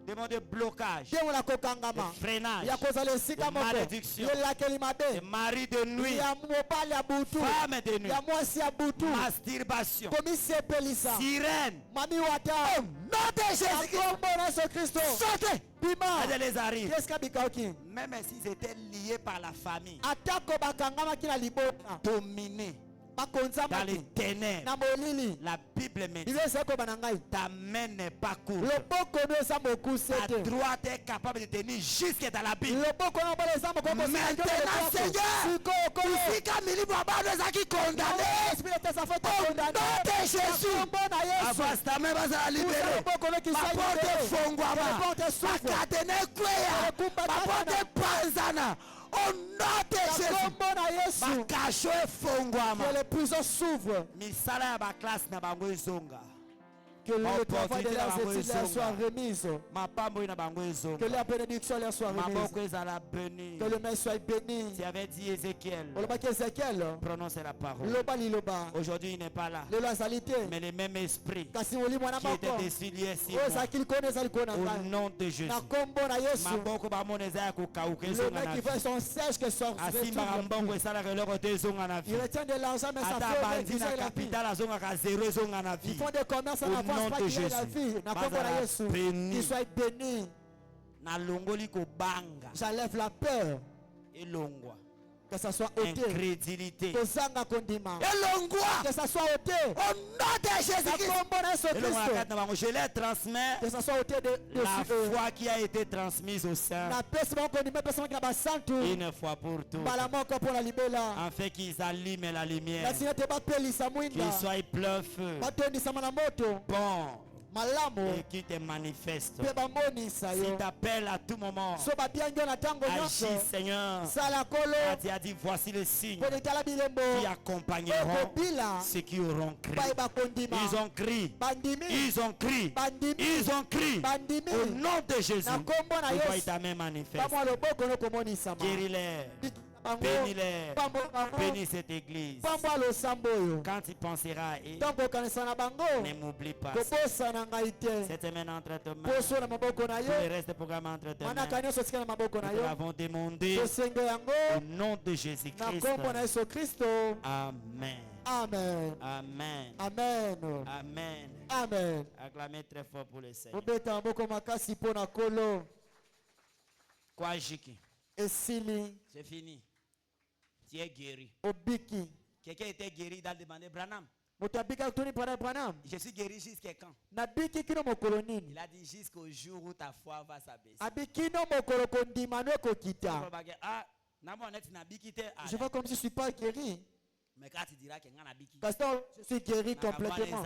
Démon de blocage, de freinage, de malédiction, de mari de nuit, femme de nuit, masturbation, sirène, nom de Jésus-Christ, sautez, les arrive. Même s'ils étaient liés par la famille, dominés dans les ténèbres, la Bible me dit ta main n'est pas courte. Ta droite est capable de tenir jusque dans la Bible. Maintenant, Seigneur, ici Camille Baba nous a qui condamné. Au nom de Jésus, avance ta main, vas-y à libérer. Ma porte Fongwama, ma cadene Kwea, ma porte Panzana. Au nom de Jésus, ma cache est Fongwama. Que les prisons s'ouvrent. Misala ya ba classe na bango ezonga. Que le travail de leurs études leur soit remise. Que la bénédiction leur soit remise. Que le main soit béni. Tu avais dit Ézéchiel. Prononce la parole. Aujourd'hui il n'est pas là. Mais le même esprit qui était dessus lui est sur moi. Au nom de Jésus. Le mec qui fait son sèche que sort. Il retient de l'argent mais ça fait ils font des commerces à la nom de Jésus, qu'il soit béni. J'enlève la peur. Que ça soit ôté. Incrédulité. Que ça soit ôté. Au nom de Jésus-Christ. Je les transmets. Que ça soit ôté de la foi qui a été transmise au sein. Une fois pour toutes. Afin qu'ils allument la lumière. Qu'ils soient plein feu. Bon. Et qui te manifeste. S'il t'appelle à tout moment, agis Seigneur. Tu as dit voici les signes qui accompagneront ceux qui auront crié. Ils ont crié. Ils ont crié. Ils ont crié. Au nom de Jésus. Tu vois ta main manifeste. Guéris-les. Bénis-les. Bénis cette église. Quand tu penseras et ne m'oublie pas. Cette main entre tes mains. Tout le reste du programme entre tes mains. Nous l'avons demandé au nom de Jésus-Christ. Amen. Amen. Amen. Amen. Amen. Amen. Acclamez très fort pour le Seigneur. Quoi, Jiki? C'est fini. Tu es guéri. Quelqu'un était guéri dans le demander Branham. Je suis guéri jusqu'à quand? Il a dit jusqu'au jour où ta foi va s'abaisser. Je vois comme si je ne suis pas guéri. Mais quand tu diras que je suis guéri complètement.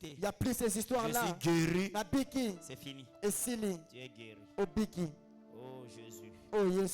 Il n'y a plus ces histoires-là. Je suis guéri. C'est fini. Tu es guéri. Oh Jésus. Oh Jésus.